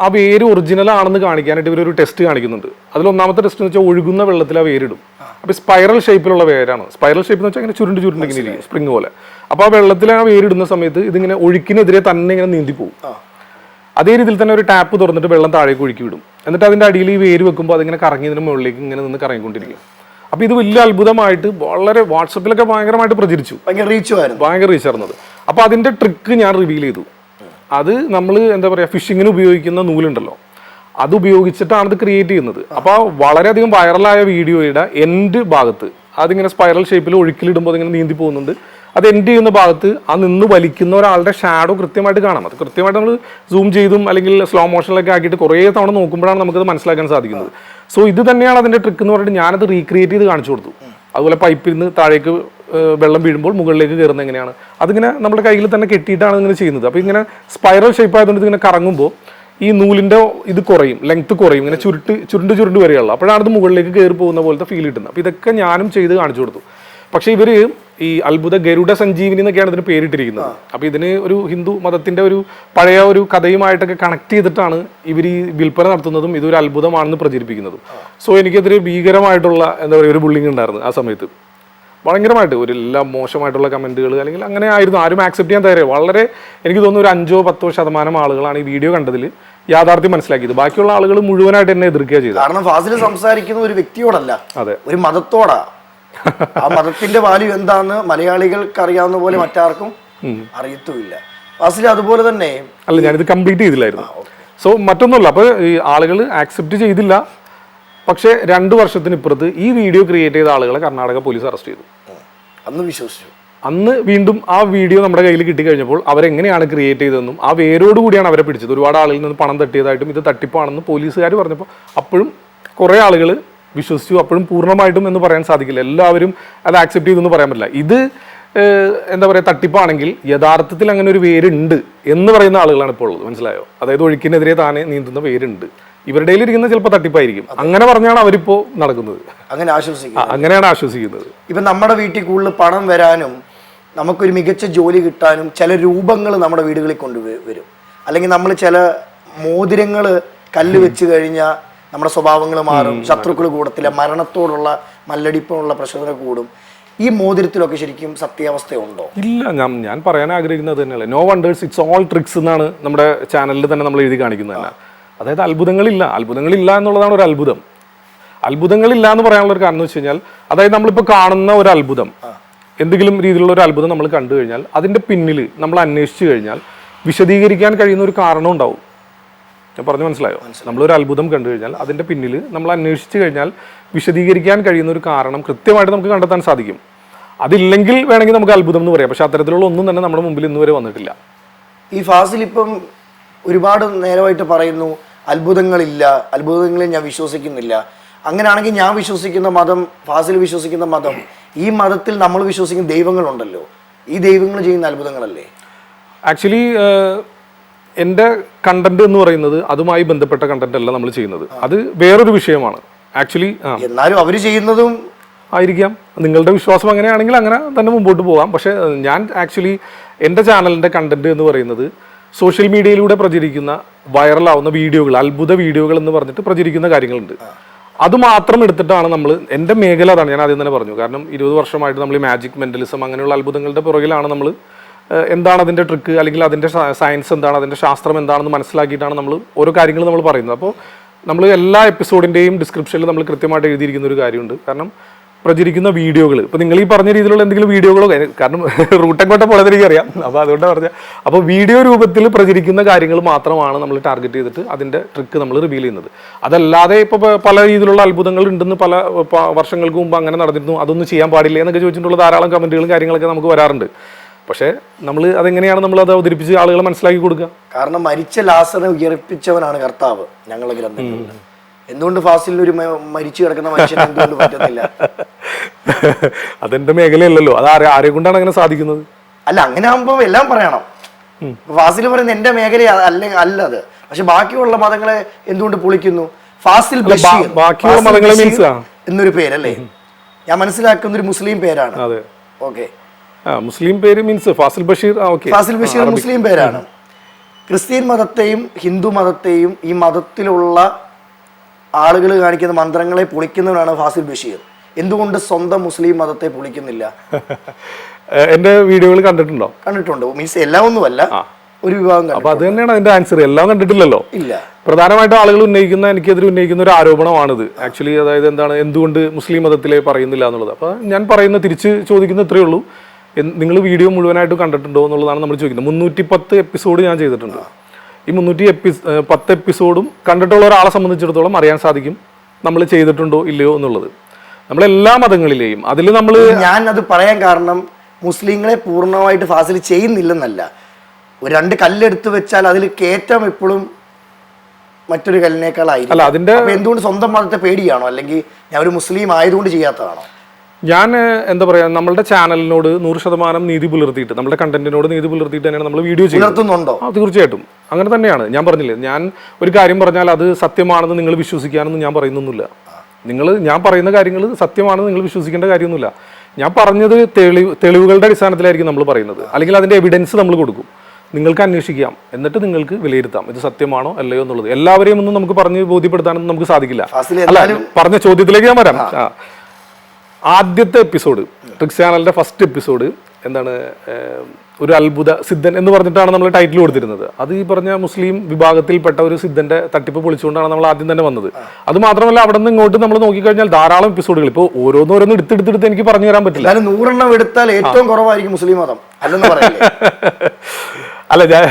ആ വേര് ഒറിജിനൽ ആണെന്ന് കാണിക്കാനായിട്ട് ഇവരൊരു ടെസ്റ്റ് കാണിക്കുന്നുണ്ട്. അതിൽ 1-ാമത്തെ ടെസ്റ്റ് എന്ന് വെച്ചാൽ ഒഴുകുന്ന വെള്ളത്തിൽ ആ വേരിടും. അപ്പൊ സ്പൈറൽ ഷേപ്പിലുള്ള വേരാണ്. സ്പൈറൽ ഷേപ്പ് എന്ന് വെച്ചാൽ ഇങ്ങനെ ചുരുണ്ട് ഇങ്ങനെ ഇരിക്കും, സ്പ്രിങ് പോലെ. അപ്പൊ ആ വെള്ളത്തിൽ ആ വേരിടുന്ന സമയത്ത് ഇതിങ്ങനെ ഒഴുക്കിനെതിരെ തന്നെ ഇങ്ങനെ നീന്തിപ്പോവും. അതേ രീതിയിൽ തന്നെ ഒരു ടാപ്പ് തുറന്നിട്ട് വെള്ളം താഴേക്ക് ഒഴുക്കി വിടും. എന്നിട്ട് അതിന്റെ അടിയിൽ ഈ വേര് വെക്കുമ്പോൾ അതിങ്ങനെ കറങ്ങിയതിന് മുകളിലേക്ക് ഇങ്ങനെ നിന്ന് കറങ്ങിക്കൊണ്ടിരിക്കും. അപ്പൊ ഇത് വലിയ അത്ഭുതമായിട്ട് വളരെ വാട്സപ്പിലൊക്കെ ഭയങ്കരമായിട്ട് പ്രചരിച്ചു, ഭയങ്കര റീച്ചായിരുന്നത്. അപ്പൊ അതിന്റെ ട്രിക്ക് ഞാൻ റിവീൽ ചെയ്തു. അത് നമ്മൾ എന്താ പറയാ ഫിഷിങ്ങിന് ഉപയോഗിക്കുന്ന നൂലുണ്ടല്ലോ, അത് ഉപയോഗിച്ചിട്ടാണ് ഇത് ക്രിയേറ്റ് ചെയ്യുന്നത്. അപ്പൊ വളരെയധികം വൈറലായ വീഡിയോയുടെ എൻഡ് ഭാഗത്ത് അതിങ്ങനെ സ്പൈറൽ ഷേപ്പിൽ ഒഴുക്കിലിടുമ്പോൾ അതിങ്ങനെ നീന്തി പോകുന്നുണ്ട്. അത് എൻഡ് ചെയ്യുന്ന ഭാഗത്ത് ആ നിന്ന് വലിക്കുന്ന ഒരാളുടെ ഷാഡോ കൃത്യമായിട്ട് കാണാം. അത് കൃത്യമായിട്ട് നമ്മൾ സൂം ചെയ്തും അല്ലെങ്കിൽ സ്ലോ മോഷനിലൊക്കെ ആക്കിയിട്ട് കുറേ തവണ നോക്കുമ്പോഴാണ് നമുക്കത് മനസ്സിലാക്കാൻ സാധിക്കുന്നത്. സോ ഇത് തന്നെയാണ് അതിന്റെ ട്രിക്ക് എന്ന് പറഞ്ഞിട്ട് ഞാനത് റീക്രിയേറ്റ് ചെയ്ത് കാണിച്ചു കൊടുത്തു. അതുപോലെ പൈപ്പിൽ നിന്ന് താഴേക്ക് വെള്ളം വീഴുമ്പോൾ മുകളിലേക്ക് കയറുന്നത് എങ്ങനെയാണ്, അതിങ്ങനെ നമ്മുടെ കയ്യിൽ തന്നെ കെട്ടിയിട്ടാണ് ഇങ്ങനെ ചെയ്യുന്നത്. അപ്പോൾ ഇങ്ങനെ സ്പൈറൽ ഷേപ്പ് ആയതുകൊണ്ട് ഇതിങ്ങനെ കറങ്ങുമ്പോൾ ഈ നൂലിന്റെ ഇത് കുറയും, ലെങ്ത് കുറയും, ഇങ്ങനെ ചുരുണ്ട് വരികയുള്ളൂ. അപ്പോഴാണ് ഇത് മുകളിലേക്ക് കയറി പോകുന്ന പോലത്തെ ഫീൽ കിട്ടുന്നത്. അപ്പോൾ ഇതൊക്കെ ഞാനും ചെയ്ത് കാണിച്ചു കൊടുത്തു. പക്ഷേ ഇവര് ഈ അത്ഭുത ഗരുഡ സഞ്ജീവിനി എന്നൊക്കെയാണ് ഇതിന് പേരിട്ടിരിക്കുന്നത്. അപ്പോൾ ഇതിന് ഒരു ഹിന്ദു മതത്തിന്റെ ഒരു പഴയ ഒരു കഥയുമായിട്ടൊക്കെ കണക്ട് ചെയ്തിട്ടാണ് ഇവർ ഈ വിൽപ്പന നടത്തുന്നതും ഇതൊരു അത്ഭുതമാണെന്ന് പ്രചരിപ്പിക്കുന്നതും. സോ എനിക്കതൊരു ഭീകരമായിട്ടുള്ള എന്താ പറയുക ഒരു ബുള്ളിങ് ഉണ്ടായിരുന്നു ആ സമയത്ത്. ഭയങ്കരമായിട്ട് ഒരു എല്ലാം മോശമായിട്ടുള്ള കമന്റുകൾ അല്ലെങ്കിൽ അങ്ങനെ ആയിരുന്നു. ആരും ആക്സെപ്റ്റ് ചെയ്യാൻ തയ്യാറായി. വളരെ എനിക്ക് തോന്നുന്നു ഒരു 5-10% ആളുകളാണ് ഈ വീഡിയോ കണ്ടതിൽ യാഥാർത്ഥ്യം മനസ്സിലാക്കിയത്. ബാക്കിയുള്ള ആളുകൾ മുഴുവനായിട്ട് എന്നെ എതിർക്കുക ചെയ്തു. കാരണം ഫാസിൽ സംസാരിക്കുന്ന ഒരു വ്യക്തിയോടല്ല, അതെ, ഒരു മതത്തോടാ. ആ മതത്തിന്റെ വാല്യൂ എന്താന്ന് മലയാളികൾക്ക് അറിയാവുന്ന പോലെ മറ്റാർക്കും അറിയത്തുമില്ല. ഫാസിൽ അതുപോലെ തന്നെ അല്ല, ഞാനിത് കംപ്ലീറ്റ് ചെയ്തില്ലായിരുന്നു. സോ മറ്റൊന്നുമല്ല, അപ്പൊ ഈ ആളുകൾ ആക്സെപ്റ്റ് ചെയ്തില്ല. പക്ഷെ 2 വർഷത്തിനിപ്പുറത്ത് ഈ വീഡിയോ ക്രിയേറ്റ് ചെയ്ത ആളുകളെ കർണാടക പോലീസ് അറസ്റ്റ് ചെയ്തു. അന്ന് വിശ്വസിച്ചു. അന്ന് വീണ്ടും ആ വീഡിയോ നമ്മുടെ കയ്യിൽ കിട്ടിക്കഴിഞ്ഞപ്പോൾ അവരെങ്ങനെയാണ് ക്രിയേറ്റ് ചെയ്തതെന്നും ആ വേരോട് കൂടിയാണ് അവരെ പിടിച്ചത്. ഒരുപാട് ആളുകളിൽ നിന്ന് പണം തട്ടിയതായിട്ടും ഇത് തട്ടിപ്പാണെന്ന് പോലീസുകാർ പറഞ്ഞപ്പോൾ അപ്പോഴും കുറേ ആളുകൾ വിശ്വസിച്ചു. അപ്പോഴും പൂർണ്ണമായിട്ടും എന്ന് പറയാൻ സാധിക്കില്ല, എല്ലാവരും അത് ആക്സെപ്റ്റ് ചെയ്തെന്ന് പറയാൻ പറ്റില്ല. ഇത് എന്താ പറയുക തട്ടിപ്പാണെങ്കിൽ യഥാർത്ഥത്തിൽ അങ്ങനെ ഒരു വേരുണ്ട് എന്ന് പറയുന്ന ആളുകളാണ് ഇപ്പോൾ ഉള്ളത്. മനസ്സിലായോ? അതായത് ഒഴുക്കിനെതിരെ താനെ നീന്തുന്ന വേരുണ്ട്. ഇവരുടെ ഇരിക്കുന്ന ചിലപ്പോൾ തട്ടിപ്പായിരിക്കും. അങ്ങനെ പറഞ്ഞാണ് അവരിപ്പോ നടക്കുന്നത്. അങ്ങനെ ആശ്വസിക്കുക, അങ്ങനെയാണ് ആശ്വസിക്കുന്നത്. ഇപ്പൊ നമ്മുടെ വീട്ടിൽ കൂടുതൽ പണം വരാനും നമുക്കൊരു മികച്ച ജോലി കിട്ടാനും ചില രൂപങ്ങൾ നമ്മുടെ വീടുകളിൽ കൊണ്ടുവരും. അല്ലെങ്കിൽ നമ്മൾ ചില മോതിരങ്ങൾ കല്ല് വെച്ച് കഴിഞ്ഞാൽ നമ്മുടെ സ്വഭാവങ്ങൾ മാറും, ശത്രുക്കൾ കൂടത്തില്ല, മരണത്തോടുള്ള മല്ലടിപ്പിനുള്ള പ്രശ്നങ്ങൾ കൂടും. ഈ മോതിരത്തിലൊക്കെ ശരിക്കും സത്യാവസ്ഥയുണ്ടോ? ഇല്ല, ഞാൻ പറയാൻ ആഗ്രഹിക്കുന്നത് തന്നെയല്ലേ, no wonders it's all tricks എന്നാണ് നമ്മുടെ ചാനലിൽ തന്നെ നമ്മൾ എഴുതി കാണിക്കുന്നത് തന്നെ. അതായത് അത്ഭുതങ്ങളില്ല എന്നുള്ളതാണ് ഒരു അത്ഭുതം. അത്ഭുതങ്ങളില്ല എന്ന് പറയാനുള്ള ഒരു കാരണം എന്ന് വെച്ച് കഴിഞ്ഞാൽ, അതായത് നമ്മളിപ്പോൾ കാണുന്ന ഒരു അത്ഭുതം, എന്തെങ്കിലും രീതിയിലുള്ള ഒരു അത്ഭുതം നമ്മൾ കണ്ടു കഴിഞ്ഞാൽ അതിൻ്റെ പിന്നിൽ നമ്മൾ അന്വേഷിച്ചു കഴിഞ്ഞാൽ വിശദീകരിക്കാൻ കഴിയുന്ന ഒരു കാരണം ഉണ്ടാവും. ഞാൻ പറഞ്ഞു മനസ്സിലായോ? നമ്മളൊരു അത്ഭുതം കണ്ടു കഴിഞ്ഞാൽ അതിൻ്റെ പിന്നിൽ നമ്മൾ അന്വേഷിച്ചു കഴിഞ്ഞാൽ വിശദീകരിക്കാൻ കഴിയുന്ന ഒരു കാരണം കൃത്യമായിട്ട് നമുക്ക് കണ്ടെത്താൻ സാധിക്കും. അതില്ലെങ്കിൽ വേണമെങ്കിൽ നമുക്ക് അത്ഭുതം എന്ന് പറയാം. പക്ഷെ അത്തരത്തിലുള്ള ഒന്നും തന്നെ നമ്മുടെ മുമ്പിൽ ഇന്ന് വരെ വന്നിട്ടില്ല. ഈ ഫാസിൽ ഇപ്പം ഒരുപാട് നേരമായിട്ട് പറയുന്നു അത്ഭുതങ്ങളിൽ ഞാൻ വിശ്വസിക്കുന്നില്ല. അങ്ങനെയാണെങ്കിൽ ഞാൻ വിശ്വസിക്കുന്ന മതം, ഫാസിൽ വിശ്വസിക്കുന്ന മതം, ഈ മതത്തിൽ നമ്മൾ വിശ്വസിക്കുന്ന ദൈവങ്ങളുണ്ടല്ലോ, ഈ ദൈവങ്ങൾ ചെയ്യുന്ന അത്ഭുതങ്ങളല്ലേ? ആക്ച്വലി എൻ്റെ കണ്ടന്റ് എന്ന് പറയുന്നത് അതുമായി ബന്ധപ്പെട്ട കണ്ടന്റ് അല്ല നമ്മൾ ചെയ്യുന്നത്. അത് വേറൊരു വിഷയമാണ് ആക്ച്വലി. എന്നാലും അവർ ചെയ്യുന്നതും ആയിരിക്കാം. നിങ്ങളുടെ വിശ്വാസം അങ്ങനെയാണെങ്കിൽ അങ്ങനെ തന്നെ മുമ്പോട്ട് പോകാം. പക്ഷേ ഞാൻ ആക്ച്വലി എൻ്റെ ചാനലിൻ്റെ കണ്ടന്റ് എന്ന് പറയുന്നത് സോഷ്യൽ മീഡിയയിലൂടെ പ്രചരിക്കുന്ന വൈറലാവുന്ന വീഡിയോകൾ, അത്ഭുത വീഡിയോകൾ എന്ന് പറഞ്ഞിട്ട് പ്രചരിക്കുന്ന കാര്യങ്ങളുണ്ട്. അത് മാത്രം എടുത്തിട്ടാണ് നമ്മൾ, എൻ്റെ മേഖല അതാണ്, ഞാൻ ആദ്യം തന്നെ പറഞ്ഞു. കാരണം 20 വർഷമായിട്ട് നമ്മൾ ഈ മാജിക്, മെന്റലിസം അങ്ങനെയുള്ള അത്ഭുതങ്ങളുടെ പുറകിലാണ് നമ്മൾ. എന്താണ് അതിൻ്റെ ട്രിക്ക്, അല്ലെങ്കിൽ അതിൻ്റെ സയൻസ് എന്താണ്, അതിൻ്റെ ശാസ്ത്രം എന്താണെന്ന് മനസ്സിലാക്കിയിട്ടാണ് നമ്മൾ ഓരോ കാര്യങ്ങൾ നമ്മൾ പറയുന്നത്. അപ്പോൾ നമ്മൾ എല്ലാ എപ്പിസോഡിൻ്റെയും ഡിസ്ക്രിപ്ഷനിൽ നമ്മൾ കൃത്യമായിട്ട് എഴുതിയിരിക്കുന്ന ഒരു കാര്യമുണ്ട്. കാരണം പ്രചരിക്കുന്ന വീഡിയോകൾ, ഇപ്പോൾ നിങ്ങൾ ഈ പറഞ്ഞ രീതിയിലുള്ള എന്തെങ്കിലും വീഡിയോകളോ, കാരണം റൂട്ടങ്ങോട്ടെ പോലെ എനിക്കറിയാം, അപ്പോൾ അതുകൊണ്ടാണ് പറഞ്ഞത്. അപ്പോൾ വീഡിയോ രൂപത്തിൽ പ്രചരിക്കുന്ന കാര്യങ്ങൾ മാത്രമാണ് നമ്മൾ ടാർഗറ്റ് ചെയ്തിട്ട് അതിൻ്റെ ട്രിക്ക് നമ്മൾ റിവീൽ ചെയ്യുന്നത്. അതല്ലാതെ ഇപ്പോൾ പല രീതിയിലുള്ള അത്ഭുതങ്ങൾ ഉണ്ടെന്ന് പല വർഷങ്ങൾക്ക് മുമ്പ് അങ്ങനെ നടന്നിരുന്നു, അതൊന്നും ചെയ്യാൻ പാടില്ല എന്നൊക്കെ ചോദിച്ചിട്ടുള്ള ധാരാളം കമൻറ്റുകളും കാര്യങ്ങളൊക്കെ നമുക്ക് വരാറുണ്ട്. പക്ഷേ നമ്മൾ അതെങ്ങനെയാണ് നമ്മൾ അത് അവതരിപ്പിച്ച് ആളുകളെ മനസ്സിലാക്കി കൊടുക്കുക? കാരണം മരിച്ച ലാസറിനെ ഉയർപ്പിച്ചവനാണ് കർത്താവ് ഞങ്ങളുടെ ഗ്രന്ഥങ്ങളിൽ. എന്തുകൊണ്ട് ഫാസിലിന് ഒരു മരിച്ചു കിടക്കുന്ന മനുഷ്യനെ എന്തുകൊണ്ട് പറ്റുന്നില്ല? അതെന്റെ മേഖലയല്ലല്ലോ. അത് ആരെ കൊണ്ടാണ് അങ്ങനെ സാധിക്കുന്നത്? അല്ല, അങ്ങനെ ആകുമ്പോ എല്ലാം പറയണം. ഫാസിൽ പറയുന്നത് എന്റെ മേഖല അല്ല അത്. പക്ഷെ ബാക്കിയുള്ള മതങ്ങളെ എന്തുകൊണ്ട് പൊളിക്കുന്നു? ഫാസിൽ ബഷീർ, ബാക്കിയുള്ള മതങ്ങളെ മീൻസ് എന്നൊരു പേരല്ലേ? ഞാൻ മനസ്സിലാക്കുന്ന ഒരു മുസ്ലിം പേരാണ്. ഓക്കെ, മുസ്ലിം പേര് മീൻസ് ഫാസിൽ ബഷീർ. ഫാസിൽ ബഷീർ മുസ്ലിം പേരാണ്. ക്രിസ്ത്യൻ മതത്തെയും ഹിന്ദു മതത്തെയും ഈ മതത്തിലുള്ള ആളുകൾ കാണിക്കുന്ന മന്ത്രങ്ങളെ പൊളിക്കുന്നവനാണ് ഫാസിൽ ബഷീർ. എന്തുകൊണ്ട് സ്വന്തം മുസ്ലിം മതത്തെ പൊളിക്കുന്നില്ല? എന്റെ വീഡിയോകൾ കണ്ടിട്ടുണ്ടോ? കണ്ടിട്ടുണ്ട്. മീൻസ് എല്ലാം ഒന്നുമല്ല, ഒരു വിഭാഗം. അപ്പൊ അത് തന്നെയാണ് അതിന്റെ ആൻസർ. എല്ലാം കണ്ടിട്ടില്ലല്ലോ. ഇല്ല. പ്രധാനമായിട്ടും ആളുകൾ എനിക്കെതിരെ ഉന്നയിക്കുന്ന ഒരു ആരോപണമാണിത് ആക്ച്വലി. അതായത് എന്താണ്, എന്തുകൊണ്ട് മുസ്ലിം മതത്തിലെ പറയുന്നില്ല എന്നുള്ളത്. അപ്പൊ ഞാൻ പറയുന്ന, തിരിച്ച് ചോദിക്കുന്ന ഇത്രയേ ഉള്ളൂ, നിങ്ങൾ വീഡിയോ മുഴുവനായിട്ട് കണ്ടിട്ടുണ്ടോ എന്നുള്ളതാണ് നമ്മൾ ചോദിക്കുന്നത്. 310 എപ്പിസോഡ് ഞാൻ ചെയ്തിട്ടുണ്ട്. ഈ 310 എപ്പിസോഡും കണ്ടിട്ടുള്ള ഒരാളെ സംബന്ധിച്ചിടത്തോളം അറിയാൻ സാധിക്കും നമ്മൾ ചെയ്തിട്ടുണ്ടോ ഇല്ലയോ എന്നുള്ളത്. നമ്മളെല്ലാ മതങ്ങളിലെയും അതിൽ നമ്മൾ, ഞാൻ അത് പറയാൻ കാരണം മുസ്ലിങ്ങളെ പൂർണ്ണമായിട്ട് ഫാസിൽ ചെയ്യുന്നില്ലെന്നല്ല. ഒരു 2 കല്ലെടുത്ത് വെച്ചാൽ അതിൽ കയറ്റം എപ്പോഴും മറ്റൊരു കല്ലിനേക്കാളായിരിക്കും. അല്ല, അതിന്റെ എന്തുകൊണ്ട് സ്വന്തം മതത്തെ പേടിയാണോ, അല്ലെങ്കിൽ ഞാൻ ഒരു മുസ്ലിം ആയതുകൊണ്ട് ചെയ്യാത്തതാണോ? ഞാൻ എന്താ പറയാ, നമ്മളുടെ ചാനലിനോട് 100% നീതി പുലർത്തിയിട്ട്, നമ്മുടെ കണ്ടന്റിനോട് നീതി പുലർത്തിയിട്ട് തന്നെയാണ് നമ്മൾ വീഡിയോ ചെയ്യുന്നത്. തീർച്ചയായിട്ടും അങ്ങനെ തന്നെയാണ്. ഞാൻ പറഞ്ഞില്ലേ, ഞാൻ ഒരു കാര്യം പറഞ്ഞാൽ അത് സത്യമാണെന്ന് നിങ്ങൾ വിശ്വസിക്കാനൊന്നും ഞാൻ പറയുന്നൊന്നുമില്ല. ഞാൻ പറയുന്ന കാര്യങ്ങൾ സത്യമാണെന്ന് നിങ്ങൾ വിശ്വസിക്കേണ്ട കാര്യമൊന്നുമില്ല. ഞാൻ പറഞ്ഞത് തെളിവുകളുടെ അടിസ്ഥാനത്തിലായിരിക്കും നമ്മൾ പറയുന്നത്, അല്ലെങ്കിൽ അതിന്റെ എവിഡൻസ് നമ്മൾ കൊടുക്കും. നിങ്ങൾക്ക് അന്വേഷിക്കാം, എന്നിട്ട് നിങ്ങൾക്ക് വിലയിരുത്താം ഇത് സത്യമാണോ അല്ലയോ എന്നുള്ളത്. എല്ലാവരെയും ഒന്നും നമുക്ക് പറഞ്ഞ് ബോധ്യപ്പെടുത്താനൊന്നും നമുക്ക് സാധിക്കില്ല. അല്ല, പറഞ്ഞ ചോദ്യത്തിലേക്ക് ഞാൻ വരാം. ആദ്യത്തെ എപ്പിസോഡ്, ട്രിക്സ് ചാനലിന്റെ ഫസ്റ്റ് എപ്പിസോഡ് എന്താണ്, ഒരു അത്ഭുത സിദ്ധൻ എന്ന് പറഞ്ഞിട്ടാണ് നമ്മൾ ടൈറ്റിൽ കൊടുത്തിരുന്നത്. അത് ഈ പറഞ്ഞ മുസ്ലിം വിഭാഗത്തിൽപ്പെട്ട ഒരു സിദ്ധന്റെ തട്ടിപ്പ് പൊളിച്ചുകൊണ്ടാണ് നമ്മൾ ആദ്യം തന്നെ വന്നത്. അത് മാത്രമല്ല, അവിടെ നിന്ന് ഇങ്ങോട്ട് നമ്മൾ നോക്കിക്കഴിഞ്ഞാൽ ധാരാളം എപ്പിസോഡുകൾ, ഇപ്പോൾ ഓരോന്നോരോന്ന് എടുത്തെടുത്ത് എനിക്ക് പറഞ്ഞു തരാൻ പറ്റില്ല. 100 എടുത്താൽ ഏറ്റവും കുറവായിരിക്കും മുസ്ലിം മതം അല്ലെന്ന് പറയില്ലേ? അല്ല, ഞാൻ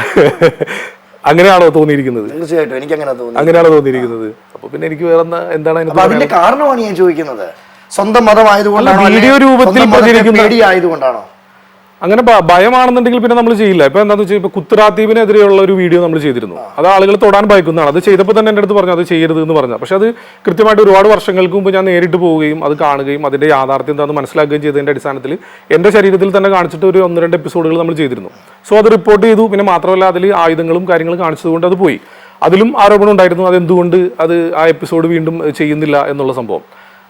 അങ്ങനെയാണോ തോന്നിയിരിക്കുന്നത്? തീർച്ചയായിട്ടും എനിക്ക് അങ്ങനെയാണോ തോന്നിയിരിക്കുന്നത്. അപ്പൊ പിന്നെ എനിക്ക് വേറെ എന്താണ് അതിന്റെ കാരണമാണ് ഞാൻ ചോദിക്കുന്നത്. സ്വന്തം മതമായതുകൊണ്ടാണോ, വീഡിയോ രൂപത്തിൽ ആയതുകൊണ്ടാണോ? അങ്ങനെ ഭയമാണെന്നുണ്ടെങ്കിൽ പിന്നെ നമ്മൾ ചെയ്യില്ല. ഇപ്പൊ എന്താണെന്ന് വെച്ചാൽ, ഇപ്പൊ കുത്തറാത്തീബിനെതിരെയുള്ള ഒരു വീഡിയോ നമ്മൾ ചെയ്തിരുന്നു. അത് ആളുകൾ തൊടാൻ ഭയക്കുന്നതാണ്. അത് ചെയ്തപ്പോൾ തന്നെ എൻ്റെ അടുത്ത് പറഞ്ഞു അത് ചെയ്യരുത് എന്ന് പറഞ്ഞു. പക്ഷെ അത് കൃത്യമായിട്ട് ഒരുപാട് വർഷങ്ങൾക്ക് മുമ്പ് ഞാൻ നേരിട്ട് പോവുകയും അത് കാണുകയും അതിന്റെ യാഥാർത്ഥ്യം എന്താണെന്ന് മനസ്സിലാക്കുകയും ചെയ്തതിന്റെ അടിസ്ഥാനത്തിൽ എൻ്റെ ശരീരത്തിൽ തന്നെ കാണിച്ചിട്ട് ഒരു 1-2 എപ്പിസോഡുകൾ നമ്മൾ ചെയ്തിരുന്നു. സോ അത് റിപ്പോർട്ട് ചെയ്തു. പിന്നെ മാത്രമല്ല, അതിൽ ആയുധങ്ങളും കാര്യങ്ങളും കാണിച്ചതുകൊണ്ട് അത് പോയി. അതിലും ആരോപണം ഉണ്ടായിരുന്നു, അതെന്തുകൊണ്ട് അത് ആ എപ്പിസോഡ് വീണ്ടും ചെയ്യുന്നില്ല എന്നുള്ള സംഭവം.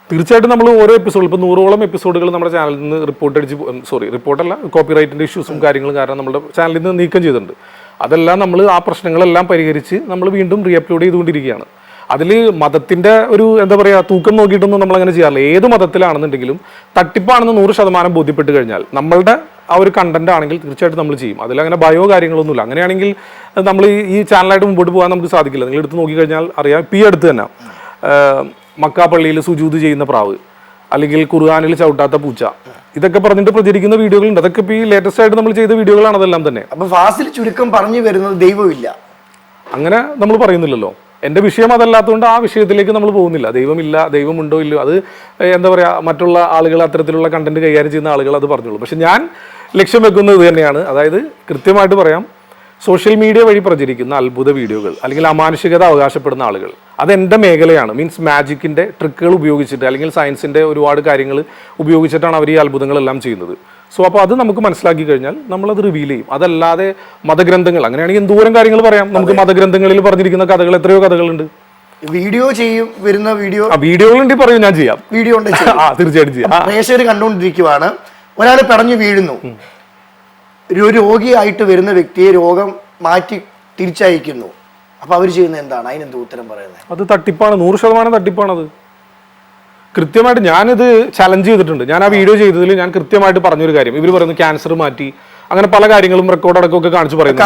തീർച്ചയായിട്ടും നമ്മൾ ഓരോ എപ്പിസോഡ് ഇപ്പോൾ 100ഓളം എപ്പിസോഡുകൾ നമ്മുടെ ചാനലിൽ നിന്ന് റിപ്പോർട്ടല്ല കോപ്പിറൈറ്റിന്റെ ഇഷ്യൂസും കാര്യങ്ങളും കാരണം നമ്മുടെ ചാനലിൽ നിന്ന് നീക്കം ചെയ്തിട്ടുണ്ട്. അതെല്ലാം നമ്മൾ ആ പ്രശ്നങ്ങളെല്ലാം പരിഹരിച്ച് നമ്മൾ വീണ്ടും റീ അപ്ലോഡ് ചെയ്തുകൊണ്ടിരിക്കുകയാണ്. അതിൽ മതത്തിന്റെ ഒരു എന്താ പറയുക തൂക്കം നോക്കിയിട്ടൊന്നും നമ്മൾ അങ്ങനെ ചെയ്യാറില്ല. ഏത് മതത്തിലാണെന്നുണ്ടെങ്കിലും തട്ടിപ്പാണെന്ന് 100% ബോധ്യപ്പെട്ട് കഴിഞ്ഞാൽ നമ്മളുടെ ആ ഒരു കണ്ടന്റ് ആണെങ്കിൽ തീർച്ചയായിട്ടും നമ്മൾ ചെയ്യും. അതിലങ്ങനെ ഭയോ കാര്യങ്ങളൊന്നുമില്ല. അങ്ങനെയാണെങ്കിൽ നമ്മൾ ഈ ചാനലായിട്ട് മുമ്പോട്ട് പോകാൻ നമുക്ക് സാധിക്കില്ല. നിങ്ങൾ എടുത്ത് നോക്കിക്കഴിഞ്ഞാൽ അറിയാം, ഇപ്പം ഈ അടുത്ത് തന്നെ മക്കാ പള്ളിയിൽ സുജൂദ് ചെയ്യുന്ന പ്രാവ്, അല്ലെങ്കിൽ ഖുർആനിൽ ചവിട്ടാത്ത പൂച്ച, ഇതൊക്കെ പറഞ്ഞിട്ട് പ്രചരിക്കുന്ന വീഡിയോകളുണ്ട്. അതൊക്കെ ഇപ്പോൾ ഈ ലേറ്റസ്റ്റ് ആയിട്ട് നമ്മൾ ചെയ്ത വീഡിയോകളാണ് അതെല്ലാം തന്നെ. അപ്പൊ ഫാസിൽ ചുരുക്കം പറഞ്ഞു വരുന്നത് ദൈവമില്ല അങ്ങനെ നമ്മൾ പറയുന്നില്ലല്ലോ. എൻ്റെ വിഷയം അതല്ലാത്തതുകൊണ്ട് ആ വിഷയത്തിലേക്ക് നമ്മൾ പോകുന്നില്ല. ദൈവമില്ല, ദൈവമുണ്ടോ ഇല്ലയോ, അത് എന്താ പറയുക, മറ്റുള്ള ആളുകൾ അത്തരത്തിലുള്ള കണ്ടന്റ് കൈകാര്യം ചെയ്യുന്ന ആളുകൾ അത് പറഞ്ഞോളൂ. പക്ഷെ ഞാൻ ലക്ഷ്യം വെക്കുന്നത് ഇത് തന്നെയാണ്. അതായത് കൃത്യമായിട്ട് പറയാം, സോഷ്യൽ മീഡിയ വഴി പ്രചരിക്കുന്ന അത്ഭുത വീഡിയോകൾ അല്ലെങ്കിൽ അമാനുഷികത അവകാശപ്പെടുന്ന ആളുകൾ, അത് എൻ്റെ മേഖലയാണ്. മീൻസ് മാജിക്കിൻ്റെ ട്രിക്കുകൾ ഉപയോഗിച്ചിട്ട് അല്ലെങ്കിൽ സയൻസിൻ്റെ ഒരുപാട് കാര്യങ്ങൾ ഉപയോഗിച്ചിട്ടാണ് അവർ ഈ അത്ഭുതങ്ങളെല്ലാം ചെയ്യുന്നത്. സോ അപ്പോൾ അത് നമുക്ക് മനസ്സിലാക്കി കഴിഞ്ഞാൽ നമ്മളത് റിവീൽ ചെയ്യും. അതല്ലാതെ മതഗ്രന്ഥങ്ങൾ, അങ്ങനെയാണെങ്കിൽ എന്തോരം കാര്യങ്ങൾ പറയാം. നമുക്ക് മതഗ്രന്ഥങ്ങളിൽ പറഞ്ഞിരിക്കുന്ന കഥകൾ, എത്രയോ കഥകളുണ്ട്. വീഡിയോ ചെയ്യും, വരുന്ന വീഡിയോകളുണ്ടെങ്കിൽ പറയും, ഞാൻ ചെയ്യാം. വീഡിയോ തീർച്ചയായിട്ടും ചെയ്യാം. പ്രേക്ഷകർ കണ്ടുകൊണ്ടിരിക്കുവാണ്, ഒരാൾ പറഞ്ഞു വീഴുന്നു, ഒരു രോഗിയായിട്ട് വരുന്ന വ്യക്തിയെ രോഗം മാറ്റി തിരിച്ചയക്കുന്നു, അപ്പൊ അവർ ചെയ്യുന്നത് എന്താണ്? അതിനെന്ത് ഉത്തരം പറയുന്നത്? അത് തട്ടിപ്പാണ്, 100% തട്ടിപ്പാണത്. കൃത്യമായിട്ട് ഞാനിത് ചലഞ്ച് ചെയ്തിട്ടുണ്ട്. ഞാൻ ആ വീഡിയോ ചെയ്തതിൽ ഞാൻ കൃത്യമായിട്ട് പറഞ്ഞൊരു കാര്യം, ഇവർ പറയുന്നു ക്യാൻസർ മാറ്റി, അങ്ങനെ പല കാര്യങ്ങളും റെക്കോർഡ് അടക്കമൊക്കെ കാണിച്ചു പറയുന്നു.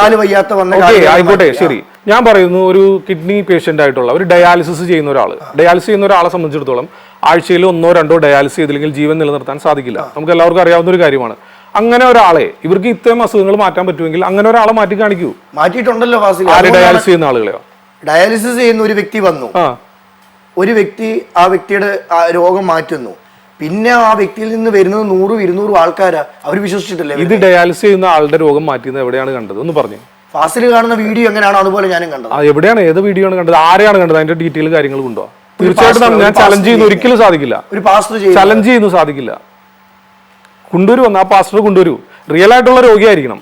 ആയിക്കോട്ടെ, ശരി. ഞാൻ പറയുന്നു, ഒരു കിഡ്നി പേഷ്യന്റ് ആയിട്ടുള്ള ഒരു ഡയാലിസിസ് ചെയ്യുന്ന ഒരാളെ സംബന്ധിച്ചിടത്തോളം ആഴ്ചയിൽ 1-2 ഡയാലിസിസ് ചെയ്തില്ലെങ്കിൽ ജീവൻ നിലനിർത്താൻ സാധിക്കില്ല. നമുക്ക് എല്ലാവർക്കും അറിയാവുന്ന ഒരു കാര്യമാണ്. അങ്ങനെ ഒരാളെ, ഇവർക്ക് ഇത്തരം അസുഖങ്ങൾ മാറ്റാൻ പറ്റുമെങ്കിൽ അങ്ങനെ ഒരാളെ മാറ്റി കാണിക്കൂ. മാറ്റിയിട്ടുണ്ടല്ലോ ഡയാലിസിസ് ചെയ്യുന്ന ആളുകളെയോ. ഡയാലിസിസ് ചെയ്യുന്ന ഒരു വ്യക്തി വന്നു, ഒരു വ്യക്തി ആ വ്യക്തിയുടെ രോഗം മാറ്റുന്നു, പിന്നെ ആ വ്യക്തിയിൽ നിന്ന് വരുന്നത് 100-200 ആൾക്കാരാ, അവർ വിശ്വസിച്ചിട്ടില്ലേ? ഇത് ഡയാലിസിസ് ചെയ്യുന്ന ആളുടെ രോഗം മാറ്റുന്നത് എവിടെയാണ് കണ്ടത്? ഒന്ന് പറഞ്ഞു. ഫാസിൽ കാണുന്ന വീഡിയോ എങ്ങനെയാണോ അതുപോലെ ഞാനും കണ്ടത്. എവിടെയാണ്, ഏത് വീഡിയോ ആണ് കണ്ടത്, ആരെയാണ് കണ്ടത്, അതിന്റെ ഡീറ്റെയിൽ കാര്യങ്ങൾ ഉണ്ടോ? തീർച്ചയായിട്ടും ഞാൻ ചലഞ്ച് ചെയ്യുന്നു, ഒരിക്കലും സാധിക്കില്ല. ഒരു പാസ്റ്റർ ചലഞ്ച് ചെയ്യുന്നു, സാധിക്കില്ല. കൊണ്ടുവരൂ, ആ പാസ്റ്റർ കൊണ്ടുവരൂ. റിയൽ ആയിട്ടുള്ള രോഗിയായിരിക്കണം.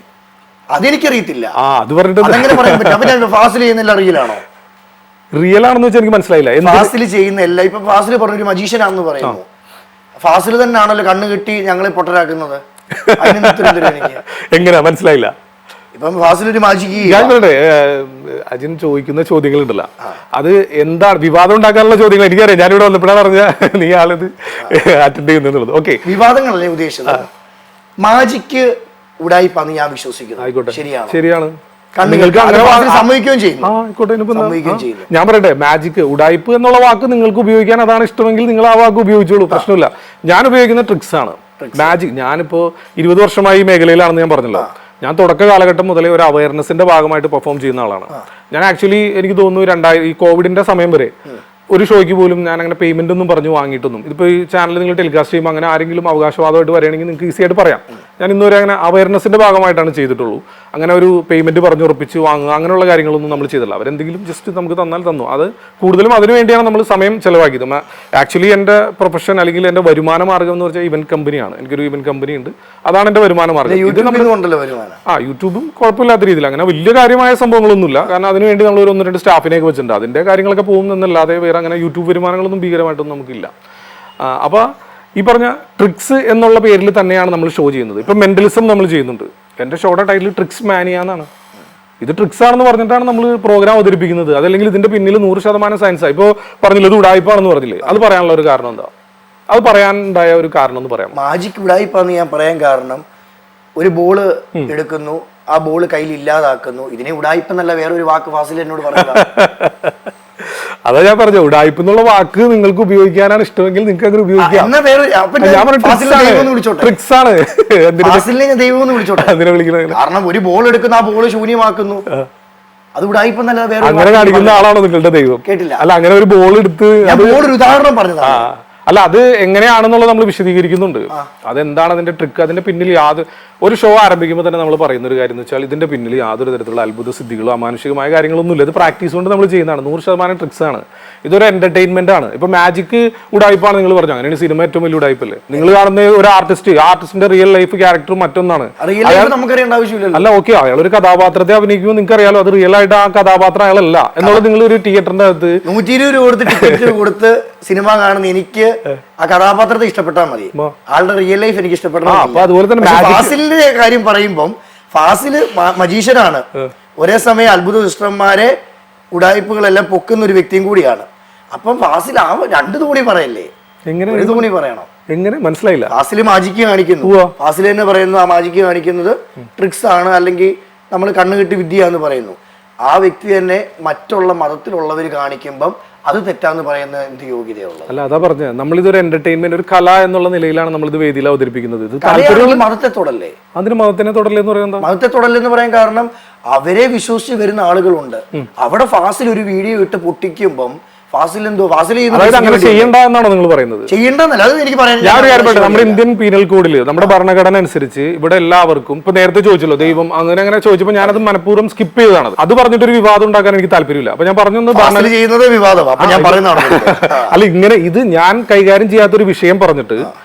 അതെനിക്കറിയത്തില്ല. അത് പറഞ്ഞിട്ട് ഫാസിൽ ചെയ്യുന്നില്ല റിയലാണോ? റിയൽ ആണെന്ന് വെച്ചാൽ എനിക്ക് മനസ്സിലായില്ല. ഫാസിൽ ചെയ്യുന്നില്ല. ഇപ്പൊ ഫാസിൽ പറഞ്ഞൊരു മജീഷ്യനാണെന്ന് പറയുന്നു. ഫാസിൽ തന്നെയാണല്ലോ കണ്ണ് കെട്ടി ഞങ്ങളെ പൊട്ടരാക്കുന്നത്. എങ്ങനെയാ മനസ്സിലായില്ല? ഇപ്പം ഫാസിൽ ഒരു മാജിക്ക്. ഞാൻ പറയട്ടെ, അജിൻ ചോദിക്കുന്ന ചോദ്യങ്ങൾ ഉണ്ടല്ലോ, അത് എന്താണ് വിവാദം ഉണ്ടാക്കാനുള്ള ചോദ്യങ്ങൾ എനിക്കറിയാം. ഞാനിവിടെ വന്നപ്പോഴാണ് പറഞ്ഞ നീ ആളിത് അറ്റൻഡ് ചെയ്യുന്നുള്ളത്. ഓക്കെ, വിവാദങ്ങളല്ലേ ഉദ്ദേശിച്ചത്? മാജിക്ക് ഉടായിപ്പാന്ന് ഞാൻ വിശ്വസിക്കുന്നു. ആയിക്കോട്ടെ, ശരിയാണ്, ശരിയാണ്. ഞാൻ പറയട്ടെ, മാജിക്, ഉടായ്പ് എന്നുള്ള വാക്ക് നിങ്ങൾക്ക് ഉപയോഗിക്കാൻ അതാണ് ഇഷ്ടമെങ്കിൽ നിങ്ങൾ ആ വാക്ക് ഉപയോഗിച്ചോളൂ, പ്രശ്നമില്ല. ഞാൻ ഉപയോഗിക്കുന്ന ട്രിക്സ് ആണ് മാജിക്. ഞാനിപ്പോ 20 വർഷമായി ഈ മേഖലയിലാണെന്ന് ഞാൻ പറഞ്ഞല്ലോ. ഞാൻ തുടക്ക കാലഘട്ടം മുതലേ ഒരു അവയർനെസിന്റെ ഭാഗമായിട്ട് പെർഫോം ചെയ്യുന്ന ആളാണ്. ഞാൻ ആക്ച്വലി എനിക്ക് തോന്നുന്നു ഈ കോവിഡിന്റെ സമയം വരെ ഒരു ഷോയ്ക്ക് പോലും ഞാൻ അങ്ങനെ പേയ്മെന്റ് ഒന്നും പറഞ്ഞു വാങ്ങിയിട്ടൊന്നും. ഇതിപ്പോൾ ഈ ചാനൽ നിങ്ങൾ ടെലികാസ്റ്റ് ചെയ്യുമ്പോൾ അങ്ങനെ ആരെങ്കിലും അവകാശവാദമായിട്ട് വരികയാണെങ്കിൽ നിങ്ങൾക്ക് ഈസി ആയിട്ട് പറയാം. ഞാൻ ഇന്നുവരെ അങ്ങനെ അവയർനെസിന്റെ ഭാഗമായിട്ടാണ് ചെയ്തിട്ടുള്ളൂ. അങ്ങനെ ഒരു പേയ്മെന്റ് പറഞ്ഞു ഉറപ്പിച്ച് വാങ്ങുക അങ്ങനെയുള്ള കാര്യങ്ങളൊന്നും നമ്മൾ ചെയ്തില്ല. അവരെന്തെങ്കിലും ജസ്റ്റ് നമുക്ക് തന്നാൽ തന്നു. അത് കൂടുതലും അതിനു വേണ്ടിയാണ് നമ്മൾ സമയം ചെലവാക്കിയത്. ആക്ച്വലി എൻ്റെ പ്രൊഫഷൻ അല്ലെങ്കിൽ എൻ്റെ വരുമാന മാർഗം എന്ന് വെച്ചാൽ ഇവന്റ് കമ്പനിയാണ്. എനിക്കൊരു ഇവന്റ് കമ്പനി ഉണ്ട്, അതാണ് എൻ്റെ വരുമാന മാർഗം. യൂട്യൂബും കുഴപ്പമില്ലാത്ത രീതിയിൽ അങ്ങനെ വലിയ കാര്യമായ സംഭവങ്ങളൊന്നുമില്ല. കാരണം അതിനുവേണ്ടി നമ്മൾ ഒരു 1-2 സ്റ്റാഫിനെയൊക്കെ വെച്ചിട്ടുണ്ട്. അതിന്റെ കാര്യങ്ങളൊക്കെ പോകുന്നല്ലാതെ വേറെ അങ്ങനെ യൂട്യൂബ് വരുമാനങ്ങളൊന്നും ഭീകരമായിട്ടൊന്നും നമുക്കില്ല. അപ്പോൾ ഈ പറഞ്ഞ ട്രിക്സ് എന്നുള്ള പേരിൽ തന്നെയാണ് നമ്മൾ ഷോ ചെയ്യുന്നത്. ഇപ്പം മെന്റലിസം നമ്മൾ ചെയ്യുന്നുണ്ട്. എൻ്റെ ഷോയുടെ ടൈറ്റിൽ ട്രിക്സ് മാനിയ എന്നാണ്. ഇത് ട്രിക്സ് ആണെന്ന് പറഞ്ഞിട്ടാണ് നമ്മൾ പ്രോഗ്രാം അവതരിപ്പിക്കുന്നത്. അതല്ലെങ്കിൽ ഇതിന്റെ പിന്നിൽ 100% സയൻസാണ്. ഇപ്പോൾ പറഞ്ഞില്ല, ഇത് ഉടായ്പാണെന്ന് പറഞ്ഞില്ലേ, അത് പറയാനുള്ള ഒരു കാരണം എന്താ? അത് പറയാനുണ്ടായ ഒരു കാരണം എന്ന് പറയാം. മാജിക് ഉടായ്പാന്ന് ഞാൻ പറയാൻ കാരണം, ഒരു ബോള് എടുക്കുന്നു, ആ ബോള് കയ്യിൽ ഇല്ലാതാക്കുന്നു. ഇതിനെ ഉടായ്പെന്നല്ല വേറൊരു വാക്ക് ഫാസിൽ എന്നോട് പറഞ്ഞു. അതാ ഞാൻ പറഞ്ഞു, ഉടായ്പ എന്നുള്ള വാക്ക് നിങ്ങൾക്ക് ഉപയോഗിക്കാനാണ് ഇഷ്ടമെങ്കിൽ നിങ്ങൾക്ക് അങ്ങനെ ഉപയോഗിക്കാം. ട്രിക്സ് ആണ്. കാരണം ഒരു ബോൾ എടുക്കുന്ന ആ ബോൾ ശൂന്യമാക്കുന്നു, അത് ഉടായ്പെന്നല്ല വേറെ. അങ്ങനെ കാണിക്കുന്ന ആളാണോ നിങ്ങളുടെ ദൈവം? കേട്ടില്ല. അല്ല, അങ്ങനെ ഒരു ബോൾ എടുത്ത് ഒരു ഉദാഹരണം പറഞ്ഞതാണ്. അല്ല, അത് എങ്ങനെയാണെന്നുള്ളത് നമ്മൾ വിശദീകരിക്കുന്നുണ്ട്. അതെന്താണ് അതിന്റെ ട്രിക്ക്, അതിന്റെ പിന്നിൽ ഒരു ഷോ ആരംഭിക്കുമ്പോൾ തന്നെ നമ്മൾ പറയുന്ന ഒരു കാര്യം എന്ന് വെച്ചാൽ ഇതിന്റെ പിന്നിൽ യാതൊരു തരത്തിലുള്ള അത്ഭുത സിദ്ധികളോ അമാനുഷികമായ കാര്യങ്ങളൊന്നുമില്ല. ഇത് പ്രാക്ടീസ് കൊണ്ട് നമ്മൾ ചെയ്യുന്നതാണ്. 100% ട്രിക്സ് ആണ്. ഇതൊരു എന്റർടൈൻമെന്റ് ആണ്. ഇപ്പൊ മാജിക് ഉടായ്പാണ് നിങ്ങൾ പറഞ്ഞു, അങ്ങനെയാണ് സിനിമ ഏറ്റവും വലിയ ഉടായ്പല്ലേ. നിങ്ങൾ കാണുന്ന ഒരു ആർട്ടിസ്റ്റിന്റെ റിയൽ ലൈഫ് ക്യാരക്ടറും മറ്റൊന്നാണ്. അല്ല, ഓക്കെ, അയാൾ ഒരു കഥാപാത്രത്തെ അഭിനയിക്കുമ്പോൾ നിങ്ങൾക്ക് അറിയാലോ അത് റിയൽ ആയിട്ട് ആ കഥാപാത്രം അയാളല്ല എന്നുള്ളത്. നിങ്ങൾ ഒരു തിയേറ്ററിന്റെ അകത്ത് 120 രൂപ കൊടുത്ത് സിനിമ കാണുന്ന എനിക്ക് ആ കഥാപാത്രത്തെ ഇഷ്ടപ്പെട്ടാൽ മതി, ആളുടെ റിയൽ ലൈഫ് എനിക്ക് ഇഷ്ടപ്പെടണം. അതുപോലെ തന്നെ ഫാസിലിന്റെ കാര്യം പറയുമ്പം ഫാസില് മജീഷ്യനാണ്, ഒരേ സമയം അത്ഭുത സിസ്റ്റർമാരെ ഉടായ്പകളെല്ലാം പൊക്കുന്ന ഒരു വ്യക്തിയും കൂടിയാണ്. അപ്പം ഫാസിൽ ആ 2 തോണി പറയല്ലേ, എങ്ങനെ ഒരു തോണി പറയണം? എങ്ങനെ മനസ്സിലായില്ല? ഫാസില് മാജിക്ക് കാണിക്കുന്നു, ഫാസിൽ തന്നെ പറയുന്നു ആ മാജിക്ക് കാണിക്കുന്നത് ട്രിക്സ് ആണ്, അല്ലെങ്കിൽ നമ്മൾ കണ്ണുകെട്ടി വിദ്യ എന്ന് പറയുന്നു. ആ വ്യക്തി തന്നെ മറ്റുള്ള മതത്തിലുള്ളവർ കാണിക്കുമ്പം അത് തെറ്റാന്ന് പറയുന്ന എന്ത് യോഗ്യതയുള്ളത്? അല്ല, അതാ പറഞ്ഞത്, നമ്മളിതൊരു എന്റർടൈൻമെന്റ്, ഒരു കല എന്നുള്ള നിലയിലാണ് നമ്മളിത് വേദിയിൽ അവതരിപ്പിക്കുന്നത്. മതത്തെ തൊടല്ലേ? അതിന് മതത്തിനെ തൊടല്ലേ എന്ന് പറയുന്നത്? മതത്തെ തൊടല്ലെന്ന് പറയാൻ കാരണം അവരെ വിശ്വസിച്ച് വരുന്ന ആളുകളുണ്ട്. അവിടെ ഫാസിൽ ഒരു വീഡിയോ ഇട്ട് പൊട്ടിക്കുമ്പം ഫാസിൽ അങ്ങനെ ചെയ്യണ്ട എന്നാണോ നിങ്ങൾ പറയുന്നത്? ചെയ്യണ്ടെന്നല്ല, അത് എനിക്ക് പറയാൻ. ഞാൻ ഒരു കാര്യം പറയട്ടെ, നമ്മുടെ ഇന്ത്യൻ പീനൽ കോഡിൽ നമ്മുടെ ഭരണഘടന അനുസരിച്ച് ഇവിടെ എല്ലാവർക്കും, ഇപ്പൊ നേരത്തെ ചോദിച്ചല്ലോ ദൈവം അങ്ങനെ ചോദിച്ചപ്പോൾ ഞാനത് മനഃപൂർവ്വം സ്കിപ്പ് ചെയ്തതാണ്. അത് പറഞ്ഞിട്ടൊരു വിവാദം ഉണ്ടാക്കാൻ എനിക്ക് താല്പര്യമില്ല. അപ്പൊ ഞാൻ പറഞ്ഞു ചെയ്യുന്നത് വിവാദം. അല്ല, ഇങ്ങനെ ഇത് ഞാൻ കൈകാര്യം ചെയ്യാത്തൊരു വിഷയം പറഞ്ഞിട്ട്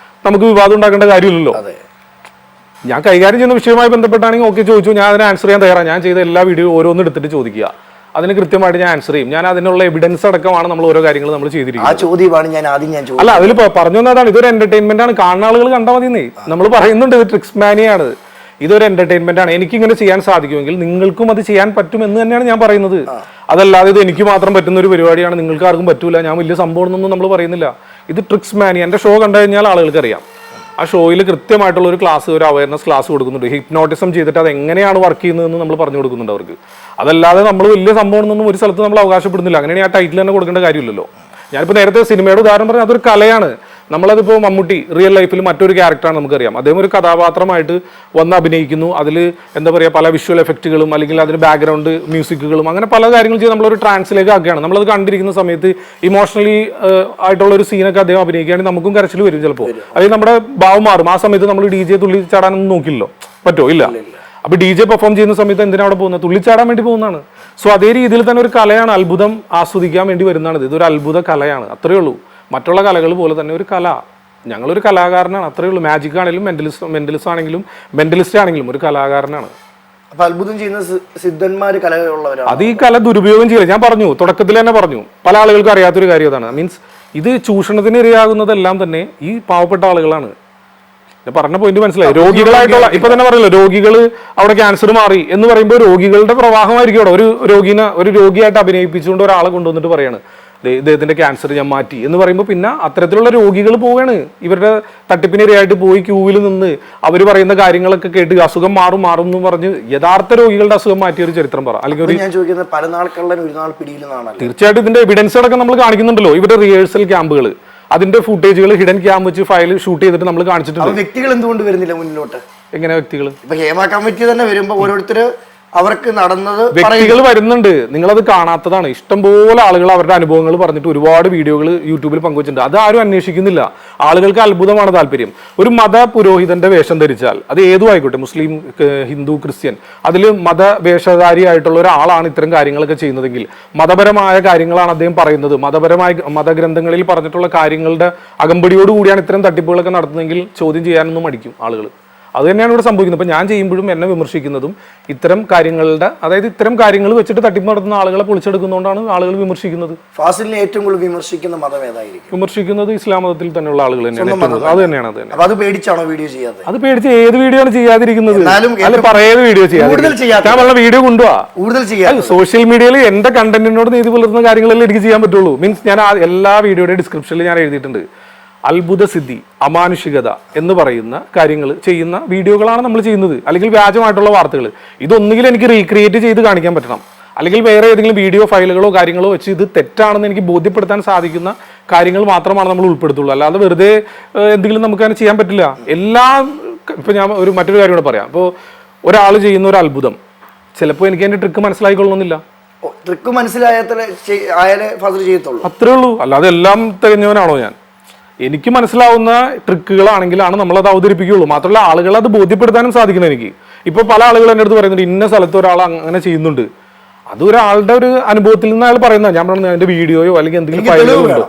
നമുക്ക് വിവാദം ഉണ്ടാക്കേണ്ട കാര്യമില്ലല്ലോ. ഞാൻ കൈകാര്യം ചെയ്യുന്ന വിഷയവുമായി ബന്ധപ്പെട്ടാണെങ്കിൽ ഓക്കെ ചോദിച്ചു, ഞാൻ അതിന് ആൻസർ ചെയ്യാൻ തയ്യാറാണ്. ഞാൻ ചെയ്ത എല്ലാ വീഡിയോ ഓരോന്നും എടുത്തിട്ട് ചോദിക്കുക, അതിന് കൃത്യമായിട്ട് ഞാൻ ആൻസർ ചെയ്യും. ഞാൻ അതിനുള്ള എവിഡൻസ് അടക്കമാണ് നമ്മൾ ഓരോ കാര്യങ്ങൾ നമ്മൾ ചെയ്തിരിക്കുന്നത്. അല്ല, അതിൽ പറഞ്ഞു വന്നതാണ്, ഇതൊരു എന്റർടൈൻമെന്റ് ആണ്, കാണുന്ന ആളുകൾ കണ്ടാൽ മതി. നമ്മൾ പറയുന്നുണ്ട് ഇത് ട്രിക്സ് മാനിയാണ്, ഇതൊരു എന്റർടൈൻമെന്റ് ആണ്. എനിക്ക് ഇങ്ങനെ ചെയ്യാൻ സാധിക്കുമെങ്കിൽ നിങ്ങൾക്കും അത് ചെയ്യാൻ പറ്റുമെന്ന് തന്നെയാണ് ഞാൻ പറയുന്നത്. അതല്ലാതെ ഇത് എനിക്ക് മാത്രം പറ്റുന്ന ഒരു പരിപാടിയാണ്, നിങ്ങൾക്ക് ആർക്കും പറ്റൂല, ഞാൻ വലിയ സംഭവം ഒന്നും നമ്മൾ പറയുന്നില്ല. ഇത് ട്രിക്സ് മാനി. എൻ്റെ ഷോ കണ്ടു കഴിഞ്ഞാൽ ആളുകൾക്ക് അറിയാം. ആ ഷോയിൽ കൃത്യമായിട്ടുള്ള ഒരു ക്ലാസ്, ഒരു അവയർനെസ് ക്ലാസ് കൊടുക്കുന്നുണ്ട്. ഹിപ്നോട്ടിസം ചെയ്തിട്ട് അത് എങ്ങനെയാണ് വർക്ക് ചെയ്യുന്നതെന്ന് നമ്മൾ പറഞ്ഞു കൊടുക്കുന്നുണ്ട് അവർക്ക്. അതല്ലാതെ നമ്മൾ വലിയ സംഭവം ഒന്നും ഒരു സ്ഥലത്ത് നമ്മൾ അവകാശപ്പെടുന്നില്ല. അങ്ങനെയാണ് ആ ടൈറ്റിൽ തന്നെ കൊടുക്കേണ്ട കാര്യമില്ലല്ലോ. ഞാനിപ്പോൾ നേരത്തെ സിനിമയുടെ ഉദാഹരണം പറഞ്ഞാൽ അതൊരു കലയാണ്. നമ്മളതിപ്പോൾ മമ്മൂട്ടി റിയൽ ലൈഫിൽ മറ്റൊരു ക്യാരക്ടറാണ് നമുക്കറിയാം. അദ്ദേഹം ഒരു കഥാപാത്രമായിട്ട് വന്ന് അഭിനയിക്കുന്നു. അതിൽ എന്താ പറയുക, പല വിഷ്വൽ എഫക്റ്റുകളും അല്ലെങ്കിൽ അതിന് ബാക്ക്ഗ്രൗണ്ട് മ്യൂസിക്കുകളും അങ്ങനെ പല കാര്യങ്ങളും ചെയ്ത് നമ്മളൊരു ട്രാൻസിലേക്ക് ആക്കുകയാണ്. നമ്മളത് കണ്ടിരിക്കുന്ന സമയത്ത് ഇമോഷണലി ആയിട്ടുള്ള ഒരു സീനൊക്കെ അദ്ദേഹം അഭിനയിക്കുകയാണെങ്കിൽ നമുക്കും കരച്ചിൽ വരും ചിലപ്പോൾ. അല്ലെങ്കിൽ നമ്മുടെ ഭാവം മാറും. ആ സമയത്ത് നമ്മൾ DJ തുള്ളി ചാടാനൊന്നും നോക്കില്ലല്ലോ, പറ്റുമോ? ഇല്ല. അപ്പോൾ DJ പെർഫോം ചെയ്യുന്ന സമയത്ത് എന്തിനാണ് അവിടെ പോകുന്നത്? തുള്ളിച്ചാടാൻ വേണ്ടി പോകുന്നതാണ്. സോ അതേ രീതിയിൽ തന്നെ ഒരു കലയാണ്, അത്ഭുതം ആസ്വദിക്കാൻ വേണ്ടി വരുന്നതാണ്. ഇതൊരു അത്ഭുത കലയാണ്, അത്രയേ ഉള്ളൂ. മറ്റുള്ള കലകൾ പോലെ തന്നെ ഒരു കല. ഞങ്ങളൊരു കലാകാരനാണ്, അത്രയേ ഉള്ളൂ. മാജിക് ആണെങ്കിലും മെന്റലിസ്റ്റ് ആണെങ്കിലും ഒരു കലാകാരനാണ്. അപ്പൊ അത്ഭുതം ചെയ്യുന്ന സിദ്ധന്മാര് കലകളുള്ളവരാണ്. അത് ഈ കല ദുരുപയോഗം ചെയ്യില്ല. ഞാൻ പറഞ്ഞു, തുടക്കത്തിൽ തന്നെ പറഞ്ഞു, പല ആളുകൾക്കും അറിയാത്തൊരു കാര്യം അതാണ്. മീൻസ് ഇത് ചൂഷണത്തിന് ഇരയാകുന്നതെല്ലാം തന്നെ ഈ പാവപ്പെട്ട ആളുകളാണ്. ഞാൻ പറഞ്ഞ പോയിന്റ് മനസ്സിലായി. രോഗികളായിട്ടുള്ള, ഇപ്പൊ തന്നെ പറയല്ലോ, രോഗികൾ അവിടെ ക്യാൻസർ മാറി എന്ന് പറയുമ്പോൾ രോഗികളുടെ പ്രവാഹമായിരിക്കും അവിടെ. ഒരു രോഗിയായിട്ട് അഭിനയിപ്പിച്ചുകൊണ്ട് ഒരാളെ കൊണ്ടുവന്നിട്ട് പറയാണ് ഇദ്ദേഹത്തിന്റെ ക്യാൻസർ ഞാൻ മാറ്റി എന്ന് പറയുമ്പോൾ പിന്നെ അത്തരത്തിലുള്ള രോഗികൾ പോവുകയാണ്. ഇവരുടെ തട്ടിപ്പിനിരയായിട്ട് പോയി ക്യൂവിൽ നിന്ന് അവർ പറയുന്ന കാര്യങ്ങളൊക്കെ കേട്ട് അസുഖം മാറും എന്ന് പറഞ്ഞ് യഥാർത്ഥ രോഗികളുടെ അസുഖം മാറ്റിയ ഒരു ചരിത്രം പറ. അല്ലെങ്കിൽ ഞാൻ ചോദിക്കുന്നത്, പല നാൾ കള്ളൻ ഒരു നാൾ പിടിയിലെന്നാണ്. തീർച്ചയായിട്ടും ഇതിന്റെ എവിഡൻസ് അടക്കം നമ്മൾ കാണിക്കുന്നുണ്ടല്ലോ. ഇവരുടെ റിഹേഴ്സൽ ക്യാമ്പുകൾ, അതിന്റെ ഫുട്ടേജുകൾ ഹിഡൻ ക്യാമ്പ് വെച്ച് ഫയൽ ഷൂട്ട് ചെയ്തിട്ട് നമ്മൾ കാണിച്ചിട്ടുണ്ട്. വ്യക്തികൾ എന്തുകൊണ്ട് വരുന്നില്ല മുന്നിലോട്ട്? എങ്ങനെ വ്യക്തികൾ? ഇപ്പൊ ഹേമ കമ്മിറ്റി തന്നെ വരുമ്പോ ഓരോരുത്തര് അവർക്ക് നടന്നത് വ്യക്തികൾ വരുന്നുണ്ട്, നിങ്ങളത് കാണാത്തതാണ്. ഇഷ്ടംപോലെ ആളുകൾ അവരുടെ അനുഭവങ്ങൾ പറഞ്ഞിട്ട് ഒരുപാട് വീഡിയോകൾ യൂട്യൂബിൽ പങ്കുവച്ചിട്ടുണ്ട്. അത് ആരും അന്വേഷിക്കുന്നില്ല. ആളുകൾക്ക് അത്ഭുതമാണ് താല്പര്യം. ഒരു മത പുരോഹിതന്റെ വേഷം ധരിച്ചാൽ അത് ഏതും ആയിക്കോട്ടെ, മുസ്ലിം, ഹിന്ദു, ക്രിസ്ത്യൻ, അതിൽ മതവേഷധാരിയായിട്ടുള്ള ഒരാളാണ് ഇത്തരം കാര്യങ്ങളൊക്കെ ചെയ്യുന്നതെങ്കിൽ മതപരമായ കാര്യങ്ങളാണ് അദ്ദേഹം പറയുന്നത്, മതഗ്രന്ഥങ്ങളിൽ പറഞ്ഞിട്ടുള്ള കാര്യങ്ങളുടെ അകമ്പടിയോടുകൂടിയാണ് ഇത്തരം തട്ടിപ്പുകളൊക്കെ നടത്തുന്നതെങ്കിൽ ചോദ്യം ചെയ്യാനൊന്നും മടിക്കും ആളുകൾ. അത് തന്നെയാണ് ഇവിടെ സംഭവിക്കുന്നത്. ഇപ്പം ഞാൻ ചെയ്യുമ്പോഴും എന്നെ വിമർശിക്കുന്നതും ഇത്തരം കാര്യങ്ങളുടെ, അതായത് ഇത്തരം കാര്യങ്ങൾ വെച്ചിട്ട് തട്ടിപ്പ് നടത്തുന്ന ആളുകളെ പൊളിച്ചെടുക്കുന്നതുകൊണ്ടാണ് ആളുകൾ വിമർശിക്കുന്നത്. ഫാസിലിനെ ഏറ്റവും കൂടുതൽ വിമർശിക്കുന്ന മതം ഏതായിരിക്കും? വിമർശിക്കുന്നത് ഇസ്ലാം മതത്തിൽ തന്നെയുള്ള ആളുകൾ തന്നെയാണ്. അത് തന്നെയാണ്. അത് പേടിച്ചാണോ വീഡിയോ ചെയ്യാതെ? അത് പേടിച്ച് ഏത് വീഡിയോ ആണ് ചെയ്യാതിരിക്കുന്നത്? അല്ല, പറയേത് വീഡിയോ ചെയ്യാതെ ഞാൻ പറഞ്ഞ വീഡിയോ കൊണ്ടുപോവാ. കൂടുതൽ ചെയ്യാം. സോഷ്യൽ മീഡിയയിൽ എന്റെ കണ്ടന്റിനോട് നീതി പുലർത്തുന്ന കാര്യങ്ങളെല്ലാം എനിക്ക് ചെയ്യാൻ പറ്റുള്ളൂ. മീൻസ് ഞാൻ എല്ലാ വീഡിയോയുടെ ഡിസ്ക്രിപ്ഷനിൽ ഞാൻ എഴുതിയിട്ടുണ്ട്, അത്ഭുത സിദ്ധി, അമാനുഷികത എന്ന് പറയുന്ന കാര്യങ്ങൾ ചെയ്യുന്ന വീഡിയോകളാണ് നമ്മൾ ചെയ്യുന്നത്. അല്ലെങ്കിൽ വ്യാജമായിട്ടുള്ള വാർത്തകൾ. ഇതൊന്നുകിൽ എനിക്ക് റീക്രിയേറ്റ് ചെയ്ത് കാണിക്കാൻ പറ്റണം, അല്ലെങ്കിൽ വേറെ ഏതെങ്കിലും വീഡിയോ ഫയലുകളോ കാര്യങ്ങളോ വെച്ച് ഇത് തെറ്റാണെന്ന് എനിക്ക് ബോധ്യപ്പെടുത്താൻ സാധിക്കുന്ന കാര്യങ്ങൾ മാത്രമാണ് നമ്മൾ ഉൾപ്പെടുത്തുള്ളൂ. അല്ലാതെ വെറുതെ എന്തെങ്കിലും നമുക്ക് അങ്ങനെ ചെയ്യാൻ പറ്റില്ല. ഇപ്പം ഞാൻ മറ്റൊരു കാര്യം കൂടെ പറയാം. അപ്പോൾ ഒരാൾ ചെയ്യുന്ന ഒരു അത്ഭുതം ചിലപ്പോൾ എനിക്ക് അതിൻ്റെ ട്രിക്ക് മനസ്സിലായിക്കൊള്ളുന്നില്ല. ട്രിക്ക് മനസ്സിലായാലേ ഫാസിൽ ചെയ്യത്തുള്ളൂ, അത്രേ ഉള്ളൂ. അല്ലാതെ എല്ലാം തികഞ്ഞവനാണോ ഞാൻ? എനിക്ക് മനസ്സിലാവുന്ന ട്രിക്കുകളാണെങ്കിലാണ് നമ്മളത് അവതരിപ്പിക്കുകയുള്ളൂ. മാത്രമല്ല ആളുകളെ അത് ബോധ്യപ്പെടുത്താനും സാധിക്കണം എനിക്ക്. ഇപ്പൊ പല ആളുകൾ എൻ്റെ അടുത്ത് പറയുന്നുണ്ട് ഇന്ന സ്ഥലത്ത് ഒരാൾ അങ്ങനെ ചെയ്യുന്നുണ്ട്, അത് ഒരാളുടെ ഒരു അനുഭവത്തിൽ നിന്ന് അയാൾ പറയുന്നത്. ഞാൻ പറഞ്ഞു അതിന്റെ വീഡിയോയോ അല്ലെങ്കിൽ എന്തെങ്കിലും ഫയലുകളോ ഉണ്ടോ,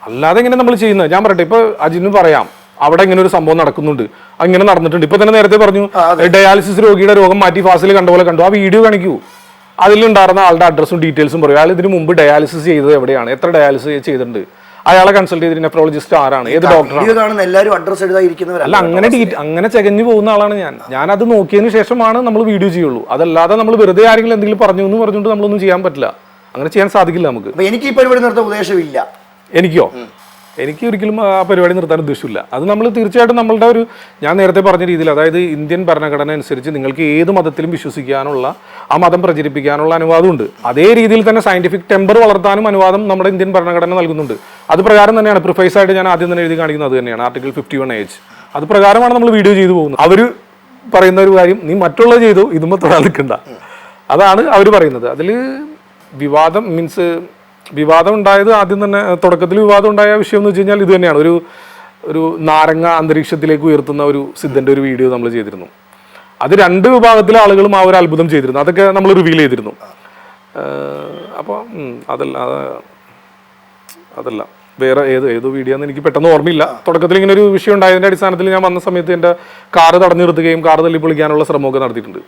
അല്ലാതെ എങ്ങനെ നമ്മൾ ചെയ്യുന്നത്. ഞാൻ പറയട്ടെ, ഇപ്പൊ അജിന് പറയാം അവിടെ ഇങ്ങനെ ഒരു സംഭവം നടക്കുന്നുണ്ട്, അങ്ങനെ നടന്നിട്ടുണ്ട്. ഇപ്പൊ തന്നെ നേരത്തെ പറഞ്ഞു ഡയാലിസിസ് രോഗിയുടെ രോഗം മാറ്റി ഫാസിൽ കണ്ട പോലെ കണ്ടു. ആ വീഡിയോ കാണിക്കൂ, അതിലുണ്ടായിരുന്ന ആളുടെ അഡ്രസ്സും ഡീറ്റെയിൽസും പറയും. അയാൾ ഇതിന് മുമ്പ് ഡയാലിസിസ് ചെയ്തത് എവിടെയാണ്, എത്ര ഡയാലിസിസ് ചെയ്തിട്ടുണ്ട്, അയാളെ കൺസൾട്ട് ചെയ്ത് നെഫ്രോളജിസ്റ്റ് ആരാണ്, ഏത് ഡോക്ടറാണ്. അല്ല അങ്ങനെ ചകഞ്ഞു പോകുന്ന ആളാണ് ഞാൻ അത് നോക്കിയതിന് ശേഷമാണ് നമ്മൾ വീഡിയോ ചെയ്യുള്ളൂ. അതല്ലാതെ നമ്മൾ വെറുതെ ആരെങ്കിലും എന്തെങ്കിലും പറഞ്ഞു എന്ന് പറഞ്ഞുകൊണ്ട് നമ്മളൊന്നും ചെയ്യാൻ പറ്റില്ല. അങ്ങനെ ചെയ്യാൻ സാധിക്കില്ല നമുക്ക്. എനിക്ക് ഈ പരിപാടി നിർത്താൻ ഉദ്ദേശമില്ല. എനിക്കോ? എനിക്ക് ഒരിക്കലും ആ പരിപാടി നിർത്താൻ ഉദ്ദേശമില്ല. അത് നമ്മൾ തീർച്ചയായിട്ടും നമ്മളുടെ ഒരു, ഞാൻ നേരത്തെ പറഞ്ഞ രീതിയിൽ, അതായത് ഇന്ത്യൻ ഭരണഘടന അനുസരിച്ച് നിങ്ങൾക്ക് ഏത് മതത്തിലും വിശ്വസിക്കാനുള്ള, ആ മതം പ്രചരിപ്പിക്കാനുള്ള അനുവാദമുണ്ട്. അതേ രീതിയിൽ തന്നെ സയന്റിഫിക് ടെമ്പർ വളർത്താനും അനുവാദം നമ്മുടെ ഇന്ത്യൻ ഭരണഘടന നൽകുന്നുണ്ട്. അത് പ്രകാരം തന്നെയാണ് പ്രിഫൈസ് ആയിട്ട് ഞാൻ ആദ്യം തന്നെ എഴുതി കാണിക്കുന്നത്. അത് തന്നെയാണ് ആർട്ടിക്കിൾ 51H. അത് പ്രകാരമാണ് നമ്മൾ വീഡിയോ ചെയ്തു പോകുന്നത്. അവർ പറയുന്ന ഒരു കാര്യം, നീ മറ്റുള്ളത് ചെയ്തു, ഇതുമ്പോൾ തൊടാൻ നിൽക്കണ്ട, അതാണ് അവർ പറയുന്നത്. അതിൽ വിവാദം വിവാദം ഉണ്ടായത് ആദ്യം തന്നെ തുടക്കത്തിൽ വിവാദം ഉണ്ടായ വിഷയം എന്ന് വെച്ച് കഴിഞ്ഞാൽ ഇത് തന്നെയാണ്. ഒരു നാരങ്ങ അന്തരീക്ഷത്തിലേക്ക് ഉയർത്തുന്ന ഒരു സിദ്ധന്റെ ഒരു വീഡിയോ നമ്മൾ ചെയ്തിരുന്നു. അത് രണ്ട് വിഭാഗത്തിലെ ആളുകളും ആ ഒരു അത്ഭുതം ചെയ്തിരുന്നു. അതൊക്കെ നമ്മൾ റിവീൽ ചെയ്തിരുന്നു. അപ്പോൾ അതല്ല വേറെ ഏതോ വീഡിയോ എന്ന് എനിക്ക് പെട്ടെന്ന് ഓർമ്മയില്ല. തുടക്കത്തിൽ ഇങ്ങനെ ഒരു വിഷയം ഉണ്ടായതിന്റെ അടിസ്ഥാനത്തിൽ ഞാൻ വന്ന സമയത്ത് എൻ്റെ കാറ് തടഞ്ഞു നിർത്തുകയും കാറ് തല്ലി പൊളിക്കാനുള്ള ശ്രമമൊക്കെ നടത്തിയിട്ടുണ്ട്.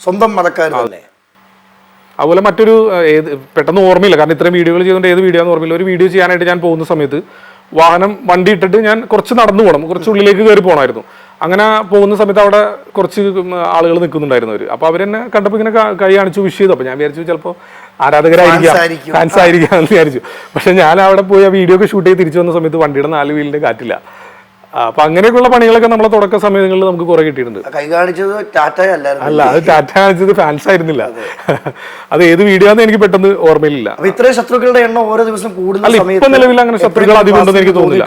സ്വന്തം മതക്കാർ തന്നെ. അതുപോലെ മറ്റൊരു പെട്ടെന്ന് ഓർമ്മയില്ല, കാരണം ഇത്രയും വീഡിയോകൾ ചെയ്തുകൊണ്ട് ഏത് വീഡിയോ എന്ന് ഓർമ്മയില്ല. ഒരു വീഡിയോ ചെയ്യാനായിട്ട് ഞാൻ പോകുന്ന സമയത്ത് വണ്ടി ഇട്ടിട്ട് ഞാൻ കുറച്ച് നടന്നു പോകണം, കുറച്ച് ഉള്ളിലേക്ക് കയറി പോകണമായിരുന്നു. അങ്ങനെ പോകുന്ന സമയത്ത് അവിടെ കുറച്ച് ആളുകൾ നിൽക്കുന്നുണ്ടായിരുന്നു. അവർ അപ്പോൾ അവരെന്നെ കണ്ടപ്പോൾ ഇങ്ങനെ കൈ കാണിച്ചു, വിഷ് ചെയ്തു. അപ്പോൾ ഞാൻ വിചാരിച്ചു ചിലപ്പോൾ ആരാധകരായിരിക്കാം, ഫാൻസ് ആയിരിക്കാം എന്ന് വിചാരിച്ചു. പക്ഷെ ഞാൻ അവിടെ പോയി ആ വീഡിയോ ഒക്കെ ഷൂട്ട് ചെയ്ത് തിരിച്ചു വന്ന സമയത്ത് വണ്ടിയുടെ 4 വീലിന്റെ കാറ്റില്ല. അപ്പൊ അങ്ങനെയൊക്കെയുള്ള പണികളൊക്കെ നമ്മളെ തുടക്ക സമയങ്ങളിൽ നമുക്ക് കുറെ കിട്ടിയിട്ടുണ്ട്. അല്ല, അത് ടാറ്റ കാണിച്ചത് ഫാൻസ് ആയിരുന്നില്ല. അത് ഏത് വീഡിയോ ആണെന്ന് എനിക്ക് പെട്ടെന്ന് ഓർമ്മയിലില്ല. ഇത്രയും ശത്രുക്കളുടെ എണ്ണം ഓരോ ദിവസം കൂടുന്ന ഇപ്പൊ നിലവിൽ അങ്ങനെ ശത്രുക്കൾ അധികം ഉണ്ടെന്ന് എനിക്ക് തോന്നുന്നില്ല.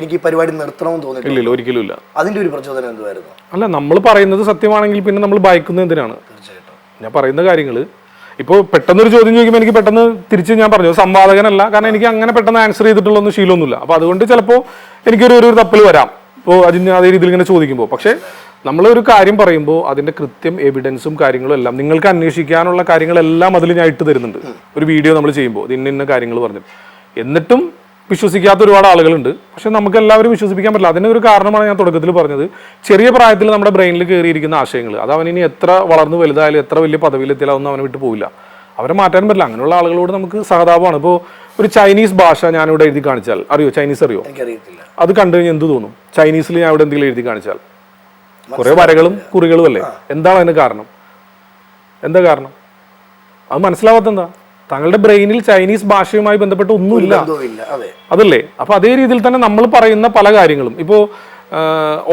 എനിക്ക് ഈ പരിപാടി നിർത്തണമെന്ന് തോന്നിയില്ല. ഇല്ല, ഒരിക്കലും ഇല്ല. അതിന്റെ ഒരു പ്രചോദനം എന്തുവായിരുന്നു? അല്ല, നമ്മൾ പറയുന്നത് സത്യമാണെങ്കിൽ പിന്നെ നമ്മൾ ഭയക്കുന്നത് എന്തിനാണ്? ഞാൻ പറയുന്ന കാര്യങ്ങള് ഇപ്പോൾ പെട്ടെന്നൊരു ചോദ്യം ചോദിക്കുമ്പോൾ എനിക്ക് പെട്ടെന്ന് തിരിച്ച് ഞാൻ പറഞ്ഞു സംവാദകനല്ല, കാരണം എനിക്ക് അങ്ങനെ പെട്ടെന്ന് ആൻസർ ചെയ്തിട്ടുള്ളൊന്നും ശീലമൊന്നുമില്ല. അപ്പോൾ അതുകൊണ്ട് ചിലപ്പോൾ എനിക്കൊരു തപ്പൽ വരാം ഇപ്പോൾ അതിന് അതേ രീതിയിൽ ഇങ്ങനെ ചോദിക്കുമ്പോൾ. പക്ഷേ നമ്മളൊരു കാര്യം പറയുമ്പോൾ അതിൻ്റെ കൃത്യം എവിഡൻസും കാര്യങ്ങളും എല്ലാം നിങ്ങൾക്ക് അന്വേഷിക്കാനുള്ള കാര്യങ്ങളെല്ലാം അതിൽ ഞാൻ ഇട്ട് തരുന്നുണ്ട്. ഒരു വീഡിയോ നമ്മൾ ചെയ്യുമ്പോൾ ഇന്ന കാര്യങ്ങൾ പറഞ്ഞു, എന്നിട്ടും വിശ്വസിക്കാത്ത ഒരുപാട് ആളുകളുണ്ട്. പക്ഷെ നമുക്ക് എല്ലാവരും വിശ്വസിപ്പിക്കാൻ പറ്റില്ല. അതിനൊരു കാരണമാണ് ഞാൻ തുടക്കത്തിൽ പറഞ്ഞത്. ചെറിയ പ്രായത്തിൽ നമ്മുടെ ബ്രെയിനിൽ കയറിയിരിക്കുന്ന ആശയങ്ങൾ, അത് അവനിനി എത്ര വളർന്നു വലുതായാലും എത്ര വലിയ പദവിയിലെത്തിയാലും അതൊന്നും അവനെ വിട്ട് പോവില്ല. അവരെ മാറ്റാൻ പറ്റില്ല. അങ്ങനെയുള്ള ആളുകളോട് നമുക്ക് സഹതാപമാണ്. ഇപ്പോൾ ഒരു ചൈനീസ് ഭാഷ ഞാനിവിടെ എഴുതി കാണിച്ചാൽ, ചൈനീസ് അറിയോ? അത് കണ്ടു കഴിഞ്ഞാൽ എന്ത് തോന്നും? ചൈനീസിൽ ഞാൻ ഇവിടെ എന്തെങ്കിലും എഴുതി കാണിച്ചാൽ കുറെ വരകളും കുറികളും അല്ലേ? എന്താണ് അതിന് കാരണം? എന്താ കാരണം? അത് മനസ്സിലാവാത്ത എന്താ? താങ്കളുടെ ബ്രെയിനിൽ ചൈനീസ് ഭാഷയുമായി ബന്ധപ്പെട്ട് ഒന്നുമില്ല, അതല്ലേ? അപ്പൊ അതേ രീതിയിൽ തന്നെ നമ്മൾ പറയുന്ന പല കാര്യങ്ങളും, ഇപ്പോൾ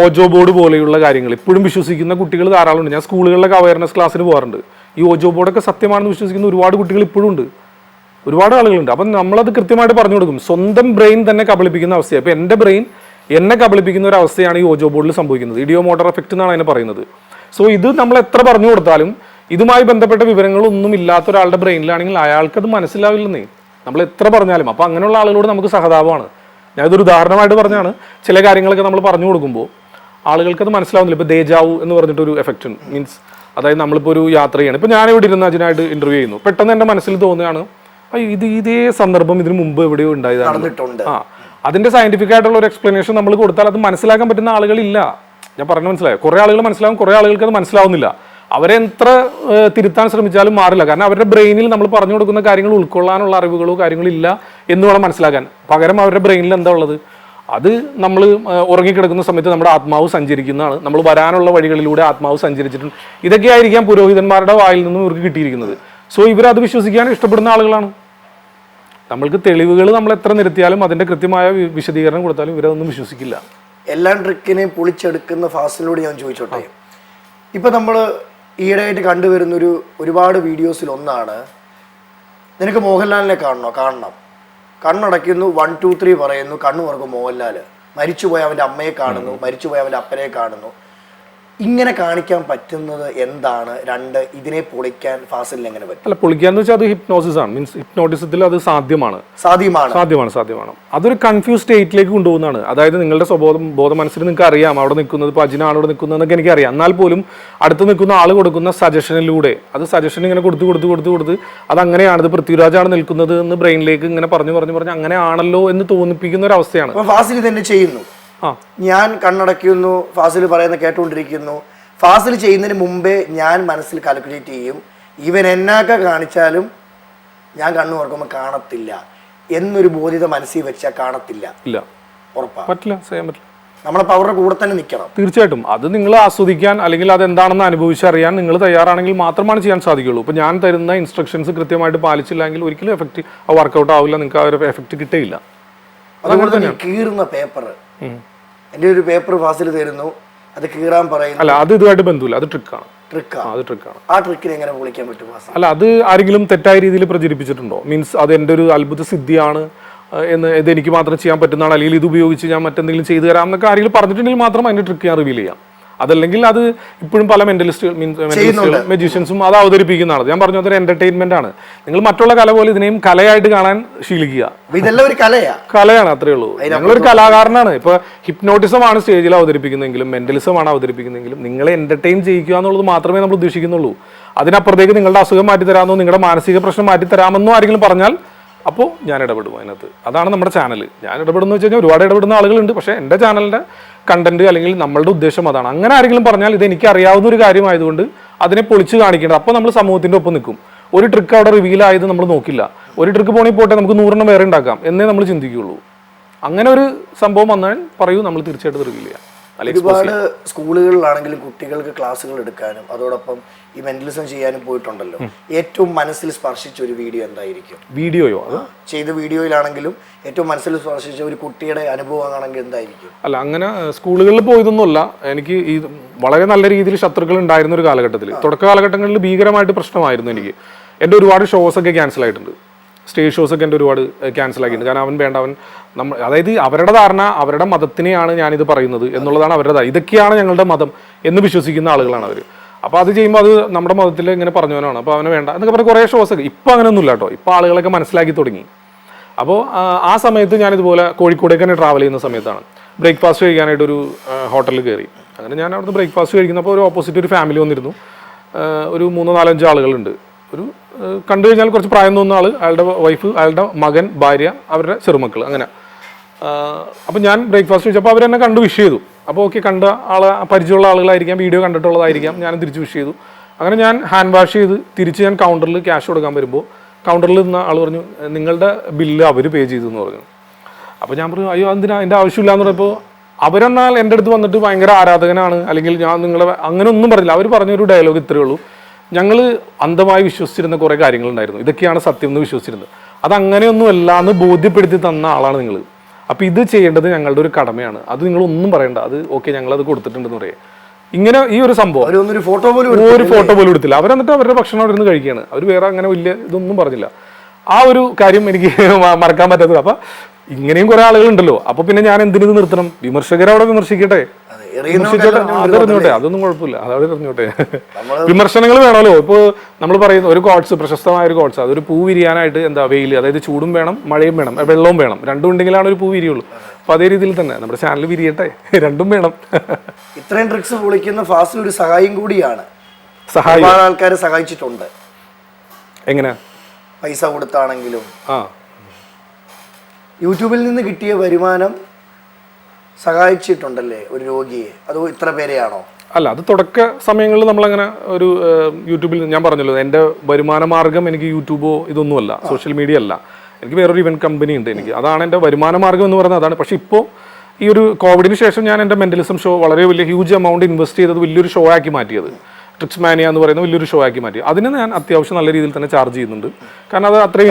ഓജോ ബോർഡ് പോലെയുള്ള കാര്യങ്ങൾ ഇപ്പോഴും വിശ്വസിക്കുന്ന കുട്ടികൾ ധാരാളമുണ്ട്. ഞാൻ സ്കൂളുകളിലൊക്കെ അവയർനെസ് ക്ലാസ്സിന് പോകാറുണ്ട്. ഈ ഓജോ ബോർഡൊക്കെ സത്യമാണെന്ന് വിശ്വസിക്കുന്ന ഒരുപാട് കുട്ടികൾ ഇപ്പോഴും ഉണ്ട്, ഒരുപാട് ആളുകളുണ്ട്. അപ്പം നമ്മളത് കൃത്യമായിട്ട് പറഞ്ഞു കൊടുക്കും. സ്വന്തം ബ്രെയിൻ തന്നെ കബളിപ്പിക്കുന്ന അവസ്ഥയാണ്. ഇപ്പം എൻ്റെ ബ്രെയിൻ എന്നെ കബളിപ്പിക്കുന്ന ഒരു അവസ്ഥയാണ് ഈ ഓജോ ബോർഡിൽ സംഭവിക്കുന്നത്. ഇഡിയോ മോട്ടർ എഫക്റ്റ് എന്നാണ് അതിനെ പറയുന്നത്. സോ ഇത് നമ്മൾ എത്ര പറഞ്ഞു കൊടുത്താലും ഇതുമായി ബന്ധപ്പെട്ട വിവരങ്ങളൊന്നും ഇല്ലാത്ത ഒരാളുടെ ബ്രെയിനിലാണെങ്കിൽ അയാൾക്കത് മനസ്സിലാവില്ലെന്നേ, നമ്മൾ എത്ര പറഞ്ഞാലും. അപ്പോൾ അങ്ങനെയുള്ള ആളുകളോട് നമുക്ക് സഹതാപമാണ്. ഞാനിതൊരു ഉദാഹരണമായിട്ട് പറഞ്ഞാണ്. ചില കാര്യങ്ങളൊക്കെ നമ്മൾ പറഞ്ഞു കൊടുക്കുമ്പോൾ ആളുകൾക്കത് മനസ്സിലാവുന്നില്ല. ഇപ്പോൾ ദേജാവു എന്ന് പറഞ്ഞിട്ടൊരു എഫക്റ്റ് മീൻസ്, അതായത് നമ്മളിപ്പോൾ ഒരു യാത്ര ചെയ്യണം. ഇപ്പോൾ ഞാനിവിടെ ഇരുന്ന് അതിനായിട്ട് ഇന്റർവ്യൂ ചെയ്യുന്നു. പെട്ടെന്ന് എൻ്റെ മനസ്സിൽ തോന്നുകയാണ് ഇതേ സന്ദർഭം ഇതിന് മുമ്പ് എവിടെയോ ഉണ്ടായതാണ്. അതിന്റെ സയന്റിഫിക് ആയിട്ടുള്ള ഒരു എക്സ്പ്ലനേഷൻ നമ്മൾ കൊടുത്താൽ അത് മനസ്സിലാക്കാൻ പറ്റുന്ന ആളുകളില്ല. ഞാൻ പറഞ്ഞു മനസ്സിലായോ? കുറെ ആളുകൾ മനസ്സിലാവും, കുറെ ആളുകൾക്ക് അത് മനസ്സിലാവുന്നില്ല. അവരെ എത്ര തിരുത്താൻ ശ്രമിച്ചാലും മാറില്ല. കാരണം അവരുടെ ബ്രെയിനിൽ നമ്മൾ പറഞ്ഞു കൊടുക്കുന്ന കാര്യങ്ങൾ ഉൾക്കൊള്ളാനുള്ള അറിവുകളോ കാര്യങ്ങളോ ഇല്ല എന്ന് വേണം മനസ്സിലാക്കാൻ. പകരം അവരുടെ ബ്രെയിനിൽ എന്താ ഉള്ളത്? അത് നമ്മൾ ഉറങ്ങിക്കിടക്കുന്ന സമയത്ത് നമ്മുടെ ആത്മാവ് സഞ്ചരിക്കുന്നതാണ്. നമ്മൾ വരാനുള്ള വഴികളിലൂടെ ആത്മാവ് സഞ്ചരിച്ചിട്ടുണ്ട്. ഇതൊക്കെ ആയിരിക്കാം പുരോഹിതന്മാരുടെ വായിൽ നിന്നും ഇവർക്ക് കിട്ടിയിരിക്കുന്നത്. സോ ഇവരത് വിശ്വസിക്കാൻ ഇഷ്ടപ്പെടുന്ന ആളുകളാണ്. നമ്മൾക്ക് തെളിവുകൾ നമ്മൾ എത്ര നിരത്തിയാലും അതിന്റെ കൃത്യമായ വിശദീകരണം കൊടുത്താലും ഇവരതൊന്നും വിശ്വസിക്കില്ല. എല്ലാ ട്രിക്കിനെയും പൊളിച്ചെടുക്കുന്ന ഫാസിനോട് ഞാൻ ചോദിച്ചോട്ടെ, ഇപ്പൊ നമ്മൾ ഈയിടെയായിട്ട് കണ്ടുവരുന്ന ഒരുപാട് വീഡിയോസിൽ ഒന്നാണ്, നിനക്ക് മോഹൻലാലിനെ കാണണം, കണ്ണടയ്ക്കുന്നു, 1 2 3 പറയുന്നു, കണ്ണു തുറക്കും മോഹൻലാൽ, മരിച്ചുപോയ അവൻ്റെ അമ്മയെ കാണുന്നു, മരിച്ചുപോയ അവൻ്റെ അപ്പനെ കാണുന്നു. ഇങ്ങനെ കാണിക്കാൻ പറ്റുന്നത് എന്താണ്? രണ്ട്, ഇതിനെ പൊളിക്കാൻ ഫാസിലിന് എങ്ങനെ പറ്റും? അല്ല, പൊളിക്കാന്ന് വെച്ചാൽ അത് ഹിപ്നോസിസ് ആണ്. മീൻസ് ഹിപ്നോട്ടിസത്തിൽ അത് സാധ്യമാണ്. അതൊരു കൺഫ്യൂസ് സ്റ്റേറ്റിലേക്ക് കൊണ്ടുപോകുന്നതാണ്. അതായത് നിങ്ങളുടെ ബോധ മനസ്സിൽ നിങ്ങൾക്ക് അറിയാം അവിടെ നിൽക്കുന്നത് ഇപ്പോൾ അജിനാണ് ഇവിടെ നിൽക്കുന്നതെന്നൊക്കെ എനിക്കറിയാം. എന്നാൽ പോലും അടുത്ത് നിൽക്കുന്ന ആൾ കൊടുക്കുന്ന സജഷനിലൂടെ അത് സജഷൻ ഇങ്ങനെ കൊടുത്ത് അത് അങ്ങനെയാണ്, ഇത് പൃഥ്വിരാജാണ് നിൽക്കുന്നത് എന്ന് ബ്രെയിനിലേക്ക് ഇങ്ങനെ പറഞ്ഞു അങ്ങനെയാണല്ലോ എന്ന് തോന്നിപ്പിക്കുന്ന ഒരു അവസ്ഥയാണ്. ഫാസിൽ തന്നെ ചെയ്യുന്നു. ഞാൻ കണ്ണടയ്ക്കുന്നു, ഫാസിൽ പറയുന്ന കേട്ടുകൊണ്ടിരിക്കുന്നു. ഫാസിൽ ചെയ്യുന്നതിന് മുമ്പേ ഞാൻ മനസ്സിൽ കാൽക്കുലേറ്റ് ചെയ്യും, ഇവൻ എന്നൊക്കെ കാണിച്ചാലും ഞാൻ കണ്ണു തുറക്കുമ്പോൾ കാണത്തില്ല എന്നൊരു ബോധ്യത മനസ്സിൽ വെച്ചാൽ കാണത്തില്ല. ഇല്ല, ഉറപ്പാ പറ്റില്ല, ചെയ്യാൻ പറ്റില്ല. നമ്മളപ്പോൾ അവരുടെ കൂടെ തന്നെ നിൽക്കണം. തീർച്ചയായിട്ടും അത് നിങ്ങൾ ആസ്വദിക്കാൻ അല്ലെങ്കിൽ അതെന്താണെന്ന് അനുഭവിച്ചറിയാൻ നിങ്ങൾ തയ്യാറാണെങ്കിൽ മാത്രമാണ് ചെയ്യാൻ സാധിക്കുള്ളൂ. ഇപ്പോൾ ഞാൻ തരുന്ന ഇൻസ്ട്രക്ഷൻസ് കൃത്യമായിട്ട് പാലിച്ചില്ലെങ്കിൽ ഒരിക്കലും എഫക്റ്റ് വർക്കൗട്ട് ആവില്ല, നിങ്ങൾക്ക് ആ ഒരു എഫക്റ്റ് കിട്ടില്ല. അതുകൊണ്ട് തന്നെ കീറുന്ന പേപ്പർ, എൻ്റെ ഒരു പേപ്പർ ഫാസിൽ തരുന്നു, അത് കീറാൻ പറയുന്നു. അല്ല, അത് ഇതുമായിട്ട് ബന്ധമില്ല, അത് ട്രിക്കാണ്. ആ ട്രിക്കിനെ എങ്ങനെ പൊളിക്കാൻ പറ്റും? അല്ല, അത് ആരെങ്കിലും തെറ്റായ രീതിയിൽ പ്രചരിപ്പിച്ചിട്ടുണ്ടോ? മീൻസ് അത് എൻ്റെ ഒരു അത്ഭുത സിദ്ധിയാണ് എന്ന്, ഇത് എനിക്ക് മാത്രം ചെയ്യാൻ പറ്റുന്നതാണ്, അല്ലെങ്കിൽ ഇത് ഉപയോഗിച്ച് ഞാൻ മറ്റെന്തെങ്കിലും ചെയ്തു തരാം എന്നൊക്കെ ആരെങ്കിലും പറഞ്ഞിട്ടുണ്ടെങ്കിൽ മാത്രം അതിൻ്റെ ട്രിക്ക് ഞാൻ റിവീൽ ചെയ്യാം. അതല്ലെങ്കിൽ അത് ഇപ്പോഴും പല മെജീഷ്യൻസും അത് അവതരിപ്പിക്കുന്നതാണ്. ഞാൻ പറഞ്ഞു, അതൊരു എന്റർടൈൻമെന്റ് ആണ്. നിങ്ങൾ മറ്റുള്ള കല പോലെ ഇതിനെയും കലയായിട്ട് കാണാൻ ശീലിക്കുക. ഇതെല്ലാം ഒരു കലയാണ്, അത്രേ ഉള്ളൂ. ഞങ്ങളൊരു കലാകാരനാണ്. ഇപ്പൊ ഹിപ്നോട്ടിസം ആണ് സ്റ്റേജിൽ അവതരിപ്പിക്കുന്നെങ്കിലും മെന്റലിസം ആണ് അവതരിപ്പിക്കുന്നെങ്കിലും നിങ്ങളെ എന്റർടൈൻ ചെയ്യിക്കുക എന്നുള്ളത് മാത്രമേ നമ്മൾ ഉദ്ദേശിക്കുന്നുള്ളൂ. അതിനപ്പുറത്തേക്ക് നിങ്ങളുടെ അസുഖം മാറ്റിത്തരാമെന്നോ നിങ്ങളുടെ മാനസിക പ്രശ്നം മാറ്റിത്തരാമെന്നോ ആരെങ്കിലും പറഞ്ഞാൽ അപ്പോൾ ഞാൻ ഇടപെടും അതിനകത്ത്. അതാണ് നമ്മുടെ ചാനൽ. ഞാൻ ഇടപെടുന്ന വെച്ച് കഴിഞ്ഞാൽ ഒരുപാട് ഇടപെടുന്ന ആളുകളുണ്ട്. പക്ഷേ എൻ്റെ ചാനലിൻ്റെ കണ്ടന്റ് അല്ലെങ്കിൽ നമ്മളുടെ ഉദ്ദേശം അതാണ്. അങ്ങനെ ആരെങ്കിലും പറഞ്ഞാൽ ഇത് എനിക്ക് അറിയാവുന്ന ഒരു കാര്യമായതുകൊണ്ട് അതിനെ പൊളിച്ച് കാണിക്കേണ്ടത്. അപ്പോൾ നമ്മൾ സമൂഹത്തിൻ്റെ ഒപ്പം നിൽക്കും. ഒരു ട്രിക്ക് അവിടെ റിവീൽ ആയത് നമ്മൾ നോക്കില്ല. ഒരു ട്രിക്ക് പോണി പോട്ടെ, നമുക്ക് 100 വേറെ ഉണ്ടാക്കാം എന്നേ നമ്മൾ ചിന്തിക്കുകയുള്ളൂ. അങ്ങനെ ഒരു സംഭവം വന്നാൽ പറയൂ, നമ്മൾ തീർച്ചയായിട്ടും റിവീൽ ചെയ്യാം. ഒരുപാട് സ്കൂളുകളിലാണെങ്കിലും കുട്ടികൾക്ക് ക്ലാസ്സുകൾ എടുക്കാനും അതോടൊപ്പം ഈ മെന്റലിസം ചെയ്യാനും പോയിട്ടുണ്ടല്ലോ. ഏറ്റവും മനസ്സിൽ സ്പർശിച്ച ഒരു വീഡിയോ എന്തായിരിക്കും? വീഡിയോയോ? ചെയ്ത വീഡിയോയിലാണെങ്കിലും ഏറ്റവും മനസ്സിൽ സ്പർശിച്ച ഒരു കുട്ടിയുടെ അനുഭവം ആണെങ്കിൽ എന്തായിരിക്കും? അല്ല, അങ്ങനെ സ്കൂളുകളിൽ പോയതൊന്നുമല്ല. എനിക്ക് ഈ വളരെ നല്ല രീതിയിൽ ശത്രുക്കൾ ഉണ്ടായിരുന്ന ഒരു കാലഘട്ടത്തിൽ, തുടക്ക കാലഘട്ടങ്ങളിൽ ഭീകരമായിട്ട് പ്രശ്നമായിരുന്നു എനിക്ക്. എൻ്റെ ഒരുപാട് ഷോസ് ഒക്കെ ക്യാൻസൽ ആയിട്ടുണ്ട്. സ്റ്റേജ് ഷോസ് ഒക്കെ എൻ്റെ ഒരുപാട് ക്യാൻസൽ ആക്കിയിട്ടുണ്ട്. കാരണം അവൻ വേണ്ട, അതായത് അവരുടെ ധാരണ അവരുടെ മതത്തിനെയാണ് ഞാനിത് പറയുന്നത് എന്നുള്ളതാണ് അവരുടെ ധാരണ. ഇതൊക്കെയാണ് ഞങ്ങളുടെ മതം എന്ന് വിശ്വസിക്കുന്ന ആളുകളാണ് അവർ. അപ്പോൾ അത് ചെയ്യുമ്പോൾ അത് നമ്മുടെ മതത്തിൽ ഇങ്ങനെ പറഞ്ഞവനാണ്, അപ്പോൾ അവന് വേണ്ട എന്നൊക്കെ പറഞ്ഞ് കുറേ ഷോസ് ഒക്കെ. ഇപ്പം അങ്ങനെയൊന്നുമില്ല കേട്ടോ. ഇപ്പോൾ ആളുകളൊക്കെ മനസ്സിലാക്കി തുടങ്ങി. അപ്പോൾ ആ സമയത്ത് ഞാനിതുപോലെ കോഴിക്കോടേക്ക് തന്നെ ട്രാവൽ ചെയ്യുന്ന സമയത്താണ് ബ്രേക്ക്ഫാസ്റ്റ് കഴിക്കാനായിട്ടൊരു ഹോട്ടലിൽ കയറി. അങ്ങനെ ഞാൻ അവിടുന്ന് ബ്രേക്ക്ഫാസ്റ്റ് കഴിക്കുന്നപ്പോൾ ഒരു ഓപ്പോസിറ്റ് ഒരു ഫാമിലി വന്നിരുന്നു. ഒരു 3-4-5 ആളുകളുണ്ട്. ഒരു കണ്ടു കഴിഞ്ഞാൽ കുറച്ച് പ്രായം തോന്നുന്ന ആൾ, അയാളുടെ വൈഫ്, അയാളുടെ മകൻ, ഭാര്യ, അവരുടെ ചെറുമക്കൾ, അങ്ങനെ. അപ്പം ഞാൻ ബ്രേക്ക്ഫാസ്റ്റ് കഴിച്ചപ്പോൾ അവരെന്നെ കണ്ട് വിഷ് ചെയ്തു. അപ്പോൾ ഓക്കെ, കണ്ട ആളെ പരിചയമുള്ള ആളുകളായിരിക്കാം, വീഡിയോ കണ്ടിട്ടുള്ളതായിരിക്കാം. ഞാൻ തിരിച്ച് വിഷ് ചെയ്തു. അങ്ങനെ ഞാൻ ഹാൻഡ് വാഷ് ചെയ്ത് തിരിച്ച് ഞാൻ കൗണ്ടറിൽ ക്യാഷ് കൊടുക്കാൻ വരുമ്പോൾ കൗണ്ടറിൽ നിന്ന ആൾ പറഞ്ഞു, നിങ്ങളുടെ ബില്ല് അവർ പേ ചെയ്തു എന്ന് പറഞ്ഞു. അപ്പോൾ ഞാൻ പറഞ്ഞു, അയ്യോ എന്തിനാ, അതിൻ്റെ ആവശ്യമില്ല എന്ന് പറഞ്ഞപ്പോൾ അവരെന്നാൽ എൻ്റെ അടുത്ത് വന്നിട്ട് ഭയങ്കര ആരാധകനാണ്, അല്ലെങ്കിൽ ഞാൻ നിങ്ങളെ അങ്ങനെ ഒന്നും പറഞ്ഞില്ല. അവർ പറഞ്ഞൊരു ഡയലോഗ് ഇത്രയേ ഉള്ളൂ, ഞങ്ങൾ അന്ധമായി വിശ്വസിച്ചിരുന്ന കുറേ കാര്യങ്ങളുണ്ടായിരുന്നു, ഇതൊക്കെയാണ് സത്യം എന്ന് വിശ്വസിച്ചിരുന്നത്, അതങ്ങനെയൊന്നുമല്ല എന്ന് ബോധ്യപ്പെടുത്തി തന്ന ആളാണ് നിങ്ങൾ. അപ്പോൾ ഇത് ചെയ്യേണ്ടത് ഞങ്ങളുടെ ഒരു കടമയാണ്, അത് നിങ്ങളൊന്നും പറയണ്ട, അത് ഓക്കെ ഞങ്ങളത് കൊടുത്തിട്ടുണ്ടെന്ന് പറയാം. ഇങ്ങനെ ഈ ഒരു സംഭവം ഒരു ഫോട്ടോ പോലും എടുത്തില്ല. അവരെന്നിട്ട് അവരുടെ ഭക്ഷണം അവിടെ നിന്ന് കഴിക്കുകയാണ്. അവർ വേറെ അങ്ങനെ വലിയ ഇതൊന്നും പറഞ്ഞില്ല. ആ ഒരു കാര്യം എനിക്ക് മറക്കാൻ പറ്റാത്തത്. അപ്പം ഇങ്ങനെയും കുറെ ആളുകളുണ്ടല്ലോ. അപ്പൊ പിന്നെ ഞാൻ എന്തിനു നിർത്തണം? വിമർശകരവിടെ വിമർശിക്കട്ടെ, അതറിഞ്ഞോട്ടെ, അതൊന്നും കുഴപ്പമില്ല, അതവിടെ എറിഞ്ഞോട്ടെ. വിമർശനങ്ങൾ വേണമല്ലോ. ഇപ്പോൾ നമ്മൾ പറയുന്ന ഒരു കോട്സ്, പ്രശസ്തമായ ഒരു കോട്സ്, അതൊരു പൂ വിരിയാനായിട്ട് എന്താ വെയിൽ, അതായത് ചൂടും വേണം മഴയും വേണം വെള്ളവും വേണം, രണ്ടും ഉണ്ടെങ്കിലാണ് ഒരു പൂ വിരിയുള്ളൂ. അപ്പൊ അതേ രീതിയിൽ തന്നെ നമ്മുടെ ചാനൽ വിരിയട്ടെ, രണ്ടും വേണം. ഇത്രയും ട്രിക്സ് പൊളിക്കുന്ന ഫാസിൽ ഒരു സഹായം കൂടിയാണ്. ആൾക്കാരെ സഹായിച്ചിട്ടുണ്ട്. എങ്ങനെ? പൈസ കൊടുത്താണെങ്കിലും. യൂട്യൂബിൽ നിന്ന് കിട്ടിയ വരുമാനം സഹായിച്ചിട്ടുണ്ടല്ലേ ഒരു രോഗിയെ? അതോ ഇത്ര പേരെയാണോ? അല്ല, അത് തുടക്ക സമയങ്ങളിൽ നമ്മളങ്ങനെ ഒരു യൂട്യൂബിൽ, ഞാൻ പറഞ്ഞല്ലോ എൻ്റെ വരുമാന മാർഗം എനിക്ക് യൂട്യൂബോ ഇതൊന്നുമല്ല, സോഷ്യൽ മീഡിയ അല്ല. എനിക്ക് വേറൊരു ഇവന്റ് കമ്പനി ഉണ്ട്, എനിക്ക് അതാണ് എൻ്റെ വരുമാന മാർഗം എന്ന് പറയുന്നത് അതാണ്. പക്ഷേ ഇപ്പോൾ ഈ ഒരു കോവിഡിന് ശേഷം ഞാൻ എൻ്റെ മെന്റലിസം ഷോ വളരെ വലിയ ഹ്യൂജ് എമൗണ്ട് ഇൻവെസ്റ്റ് ചെയ്തത് വലിയൊരു ഷോ ആക്കി മാറ്റിയത്, ട്രിക്സ് മാനിയ എന്ന് പറയുന്ന വലിയൊരു ഷോ ആക്കി മാറ്റി. അതിന് ഞാൻ അത്യാവശ്യം നല്ല രീതിയിൽ തന്നെ ചാർജ് ചെയ്യുന്നുണ്ട്. കാരണം അത് അത്രയും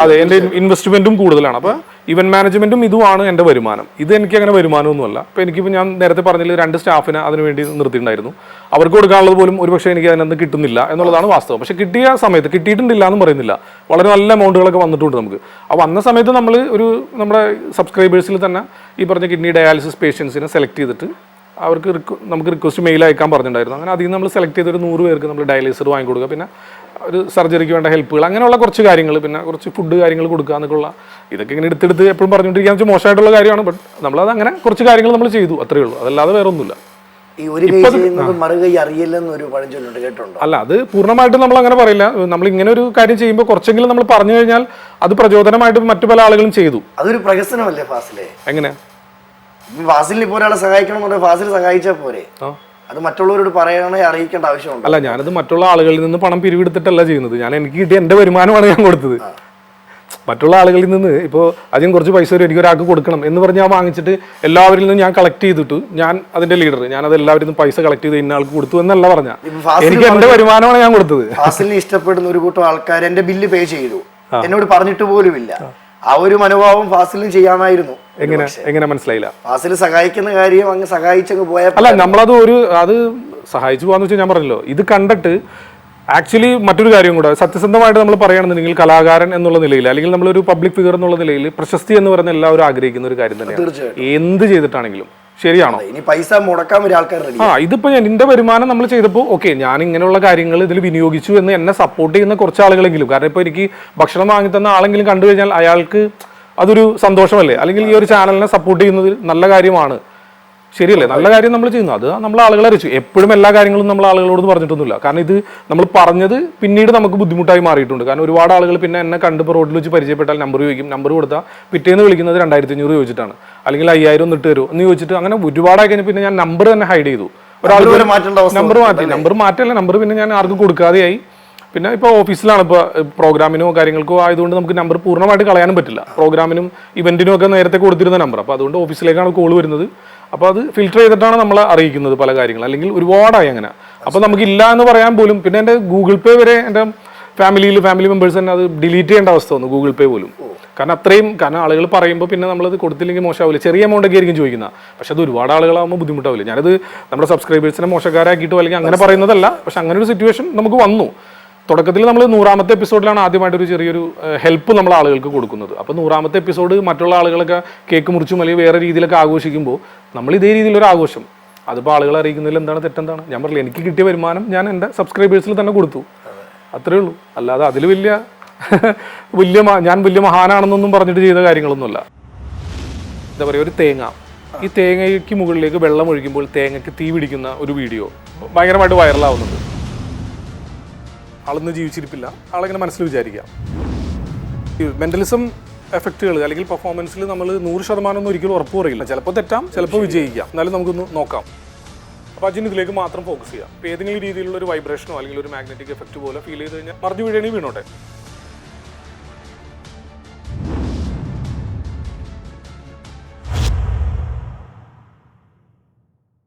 അതെ, എൻ്റെ ഇൻവെസ്റ്റ്മെന്റും കൂടുതലാണ്. അപ്പോൾ ഇവന്റ് മാനേജ്മെന്റും ഇതുമാണ് എൻ്റെ വരുമാനം. ഇത് എനിക്ക് അങ്ങനെ വരുമാനമൊന്നുമല്ല. അപ്പോൾ എനിക്കിപ്പോൾ ഞാൻ നേരത്തെ പറഞ്ഞില്ല, 2 സ്റ്റാഫിനെ അതിന് വേണ്ടി നിർത്തിയിട്ടുണ്ടായിരുന്നു. അവർക്ക് കൊടുക്കാനുള്ളത് പോലും ഒരുപക്ഷെ എനിക്ക് അതിനകത്ത് കിട്ടുന്നില്ല എന്നുള്ളതാണ് വാസ്തവം. പക്ഷേ കിട്ടിയ സമയത്ത്, കിട്ടിയിട്ടുണ്ടില്ല എന്ന് പറയുന്നില്ല, വളരെ നല്ല എമൗണ്ടുകളൊക്കെ വന്നിട്ടുണ്ട് നമുക്ക്. അപ്പോൾ വന്ന സമയത്ത് നമ്മൾ നമ്മുടെ സബ്സ്ക്രൈബേഴ്സിൽ തന്നെ ഈ പറഞ്ഞ കിഡ്നി ഡയാലിസിസ് പേഷ്യൻസിനെ സെലക്ട് ചെയ്തിട്ട് അവർക്ക് നമുക്ക് റിക്വസ്റ്റ് മെയിൽ അയക്കാൻ പറഞ്ഞിട്ടുണ്ടായിരുന്നു. അങ്ങനെ അതിൽ നിന്ന് നമ്മൾ സെലക്ട് ചെയ്തൊരു 100 പേർക്ക് നമ്മൾ ഡയാലിസിസ് വാങ്ങിക്കൊടുക്കുക, പിന്നെ ഒരു സർജറിക്ക് വേണ്ട ഹെൽപ്പുകൾ, അങ്ങനെയുള്ള കുറച്ച് കാര്യങ്ങൾ, പിന്നെ കുറച്ച് ഫുഡ് കാര്യങ്ങൾ കൊടുക്കുക എന്നൊക്കെയുള്ള ഇതൊക്കെ ഇങ്ങനെ എടുത്തെടുത്ത് എപ്പോഴും പറഞ്ഞുകൊണ്ടിരിക്കുക വെച്ചാൽ മോശമായിട്ടുള്ള കാര്യമാണ്. ബട്ട് നമ്മളത് അങ്ങനെ കുറച്ച് കാര്യങ്ങൾ നമ്മൾ ചെയ്തു, അത്രയേ ഉള്ളൂ, അതല്ലാതെ വേറെ ഒന്നുമില്ല. ഈ ഒരു കൈ ചെയ്യുന്നത് മറുകൈ അറിയില്ലെന്നൊരു പഴഞ്ചൊല്ലുണ്ട്, കേട്ടുണ്ടോ? അല്ല, അത് പൂർണ്ണമായിട്ടും നമ്മൾ അങ്ങനെ പറയില്ല. നമ്മൾ ഇങ്ങനെ ഒരു കാര്യം ചെയ്യുമ്പോൾ കുറച്ചെങ്കിലും നമ്മൾ പറഞ്ഞു കഴിഞ്ഞാൽ അത് പ്രചോദനമായിട്ട് മറ്റു പല ആളുകളും ചെയ്തു. അതൊരു പ്രഹസനമല്ലേ ഫാസിലെ? എങ്ങനെ? ഫാസിലിനെ പോലെ ഒരാളെ സഹായിക്കണം എന്ന് പറഞ്ഞാൽ ഫാസിൽ സഹായിച്ചാൽ പോരെ? അത് മറ്റുള്ളവരോട് പറയാനേ അറിയിക്കേണ്ട ആവശ്യമുണ്ട്. അല്ല, ഞാനത് മറ്റുള്ള ആളുകളിൽ നിന്ന് പണം പിരിവെടുത്തിട്ടല്ല ചെയ്യുന്നത്. എനിക്ക് കിട്ടിയ എൻ്റെ വരുമാനമാണ് ഞാൻ കൊടുത്തത്. മറ്റുള്ള ആളുകളിൽ നിന്ന് ഇപ്പോൾ ആദ്യം കുറച്ച് പൈസ വരും, എനിക്ക് ഒരാൾക്ക് കൊടുക്കണം എന്ന് പറഞ്ഞ് ഞാൻ വാങ്ങിച്ചിട്ട് എല്ലാവരിൽ നിന്നും ഞാൻ കളക്ട് ചെയ്തിട്ട് ഞാൻ അതിന്റെ ലീഡർ, ഞാൻ അത് എല്ലാവരിൽ നിന്നും പൈസ കളക്ട് ചെയ്ത് ഇന്ന ആൾക്ക് കൊടുത്തു എന്നല്ല പറഞ്ഞ, എനിക്ക് എന്റെ വരുമാനമാണ് ഞാൻ കൊടുത്തത്. ഫാസിലിനെ ഇഷ്ടപ്പെടുന്ന ഒരു കൂട്ടം ആൾക്കാർ എന്റെ ബില്ല് പേ ചെയ്തു, എന്നോട് പറഞ്ഞിട്ട് പോലുമില്ല. ആ ഒരു മനോഭാവം ഫാസിലിന് ചെയ്യാമായിരുന്നു. എങ്ങനെ മനസ്സിലായില്ല? ഫാസിൽ സഹായിക്കുന്ന കാര്യം അങ്ങ് സഹായിച്ചങ്ങ് പോയാൽ അല്ല, നമ്മളത് അത് സഹായിച്ചു പോകാന്ന് വെച്ചാൽ ഞാൻ പറഞ്ഞല്ലോ, ഇത് കണ്ടിട്ട് ആക്ച്വലി മറ്റൊരു കാര്യം കൂടെ സത്യസന്ധമായിട്ട് നമ്മൾ പറയുകയാണെന്നുണ്ടെങ്കിൽ കലാകാരൻ എന്നുള്ള നിലയിൽ അല്ലെങ്കിൽ നമ്മളൊരു പബ്ലിക് ഫിഗർ എന്നുള്ള നിലയിൽ പ്രശസ്തി എന്ന് പറയുന്ന എല്ലാവരും ആഗ്രഹിക്കുന്ന ഒരു കാര്യം തന്നെയാണ്, എന്ത് ചെയ്തിട്ടാണെങ്കിലും. ശരിയാണോ? ഇനി പൈസ മുടക്കാൻ ഒരു ആൾക്കാർ ഇതിപ്പോ എന്റെ വരുമാനം നമ്മൾ ചെയ്തപ്പോൾ ഓക്കെ, ഞാൻ ഇങ്ങനെയുള്ള കാര്യങ്ങൾ ഇതിൽ വിനിയോഗിച്ചു എന്ന് എന്നെ സപ്പോർട്ട് ചെയ്യുന്ന കുറച്ച് ആളുകളെങ്കിലും, കാരണം ഇപ്പൊ എനിക്ക് ഭക്ഷണം വാങ്ങി തന്ന ആളെങ്കിലും കണ്ടു കഴിഞ്ഞാൽ അയാൾക്ക് അതൊരു സന്തോഷമല്ലേ, അല്ലെങ്കിൽ ഈ ഒരു ചാനലിനെ സപ്പോർട്ട് ചെയ്യുന്നത് നല്ല കാര്യമാണ്, ശരിയല്ലേ? നല്ല കാര്യം നമ്മൾ ചെയ്യുന്നു, അത് നമ്മൾ ആളുകളെ അറിയിച്ചു. എപ്പോഴും എല്ലാ കാര്യങ്ങളും നമ്മൾ ആളുകളോട് പറഞ്ഞിട്ടൊന്നുമില്ല, കാരണം ഇത് നമ്മൾ പറഞ്ഞത് പിന്നീട് നമുക്ക് ബുദ്ധിമുട്ടായി മാറിയിട്ടുണ്ട്. കാരണം ഒരുപാട് ആളുകൾ പിന്നെ എന്നെ കണ്ടിപ്പോൾ റോഡിൽ വെച്ച് പരിചയപ്പെട്ടാൽ നമ്പർ ചോദിക്കും, നമ്പർ കൊടുത്താൽ പിറ്റേന്ന് വിളിക്കുന്നത് 2500 ചോദിച്ചിട്ടാണ്, അല്ലെങ്കിൽ 5000 ഒന്ന് ഇട്ട് തരുമോ എന്ന് ചോദിച്ചിട്ട്, അങ്ങനെ ഒരുപാടായി കഴിഞ്ഞാൽ പിന്നെ ഞാൻ നമ്പർ തന്നെ ഹൈഡ് ചെയ്തു. ഒരാൾ നമ്പർ മാറ്റില്ല, നമ്പർ പിന്നെ ഞാൻ ആർക്കും കൊടുക്കാതെയായി. പിന്നെ ഇപ്പോൾ ഓഫീസിലാണ്, ഇപ്പോൾ പ്രോഗ്രാമിനോ കാര്യങ്ങൾക്കോ ആയതുകൊണ്ട് നമുക്ക് നമ്പർ പൂർണ്ണമായിട്ട് കളയാനും പറ്റില്ല. പ്രോഗ്രാമിനും ഇവന്റിനും ഒക്കെ നേരത്തെ കൊടുത്തിരുന്ന നമ്പർ, അപ്പോൾ അതുകൊണ്ട് ഓഫീസിലേക്കാണ് കോൾ വരുന്നത്. അപ്പോൾ അത് ഫിൽറ്റർ ചെയ്തിട്ടാണ് നമ്മളെ അറിയിക്കുന്നത് പല കാര്യങ്ങൾ, അല്ലെങ്കിൽ ഒരുപാടായി അങ്ങനെ. അപ്പോൾ നമുക്കില്ല എന്ന് പറയാൻ പോലും, പിന്നെ എൻ്റെ ഗൂഗിൾ പേ വരെ എൻ്റെ ഫാമിലി മെമ്പേഴ്സ് തന്നെ അത് ഡിലീറ്റ് ചെയ്യേണ്ട അവസ്ഥ വന്നു, ഗൂഗിൾ പേ പോലും. കാരണം ആളുകൾ പറയുമ്പോൾ പിന്നെ നമ്മളത് കൊടുത്തില്ലെങ്കിൽ മോശമാവില്ല. ചെറിയ എമൗണ്ട് ഒക്കെ ആയിരിക്കും ചോദിക്കുന്നത്, പക്ഷെ അത് ഒരുപാട് ആളുകളാകുമ്പോൾ ബുദ്ധിമുട്ടാവില്ല. ഞാനത് നമ്മുടെ സബ്സ്ക്രൈബേഴ്സിനെ മോശക്കാരാക്കിയിട്ടോ അല്ലെങ്കിൽ അങ്ങനെ പറയുന്നതല്ല, പക്ഷെ അങ്ങനെ ഒരു സിറ്റുവേഷൻ നമുക്ക് വന്നു. തുടക്കത്തിൽ നമ്മൾ 100ാമത്തെ എപ്പിസോഡിലാണ് ആദ്യമായിട്ടൊരു ചെറിയൊരു ഹെൽപ്പ് നമ്മൾ ആളുകൾക്ക് കൊടുക്കുന്നത്. അപ്പോൾ 100ാമത്തെ എപ്പിസോഡ് മറ്റുള്ള ആളുകളൊക്കെ കേക്ക് മുറിച്ചും അല്ലെങ്കിൽ വേറെ രീതിയിലൊക്കെ ആഘോഷിക്കുമ്പോൾ നമ്മൾ ഇതേ രീതിയിലൊരു ആഘോഷം, അതിപ്പോൾ ആളുകളെ അറിയിക്കുന്നതിൽ എന്താണ് തെറ്റെന്താണ്? ഞാൻ പറഞ്ഞില്ല, എനിക്ക് കിട്ടിയ വരുമാനം ഞാൻ എൻ്റെ സബ്സ്ക്രൈബേഴ്സിൽ തന്നെ കൊടുത്തു, അത്രേ ഉള്ളൂ. അല്ലാതെ അതിൽ ഞാൻ വലിയ മഹാനാണെന്നൊന്നും പറഞ്ഞിട്ട് ചെയ്ത കാര്യങ്ങളൊന്നുമല്ല. എന്താ പറയുക, ഒരു തേങ്ങ, ഈ തേങ്ങയ്ക്ക് മുകളിലേക്ക് വെള്ളം ഒഴിക്കുമ്പോൾ തേങ്ങയ്ക്ക് തീ പിടിക്കുന്ന ഒരു വീഡിയോ ഭയങ്കരമായിട്ട് വൈറലാവുന്നുണ്ട്. ആളൊന്നും ജീവിച്ചിരിപ്പില്ല, ആളിങ്ങനെ മനസ്സിൽ വിചാരിക്കാം. മെന്റലിസം എഫക്റ്റുകൾ അല്ലെങ്കിൽ പെർഫോമൻസിൽ നമ്മൾ 100% ഒരിക്കലും ഉറപ്പ് പറയില്ല. ചിലപ്പോൾ തെറ്റാം, ചിലപ്പോൾ വിജയിക്കാം. എന്നാലും നമുക്കൊന്ന് നോക്കാം. അപ്പോൾ അജിന് ഇതിലേക്ക് മാത്രം ഫോക്കസ് ചെയ്യാം. ഇപ്പോൾ ഏതെങ്കിലും രീതിയിലുള്ള ഒരു വൈബ്രേഷനോ അല്ലെങ്കിൽ ഒരു മാഗ്നറ്റിക് എഫക്റ്റ് പോലെ ഫീൽ ചെയ്ത് കഴിഞ്ഞാൽ മറിഞ്ഞു വീഴണി വീണോട്ടെ.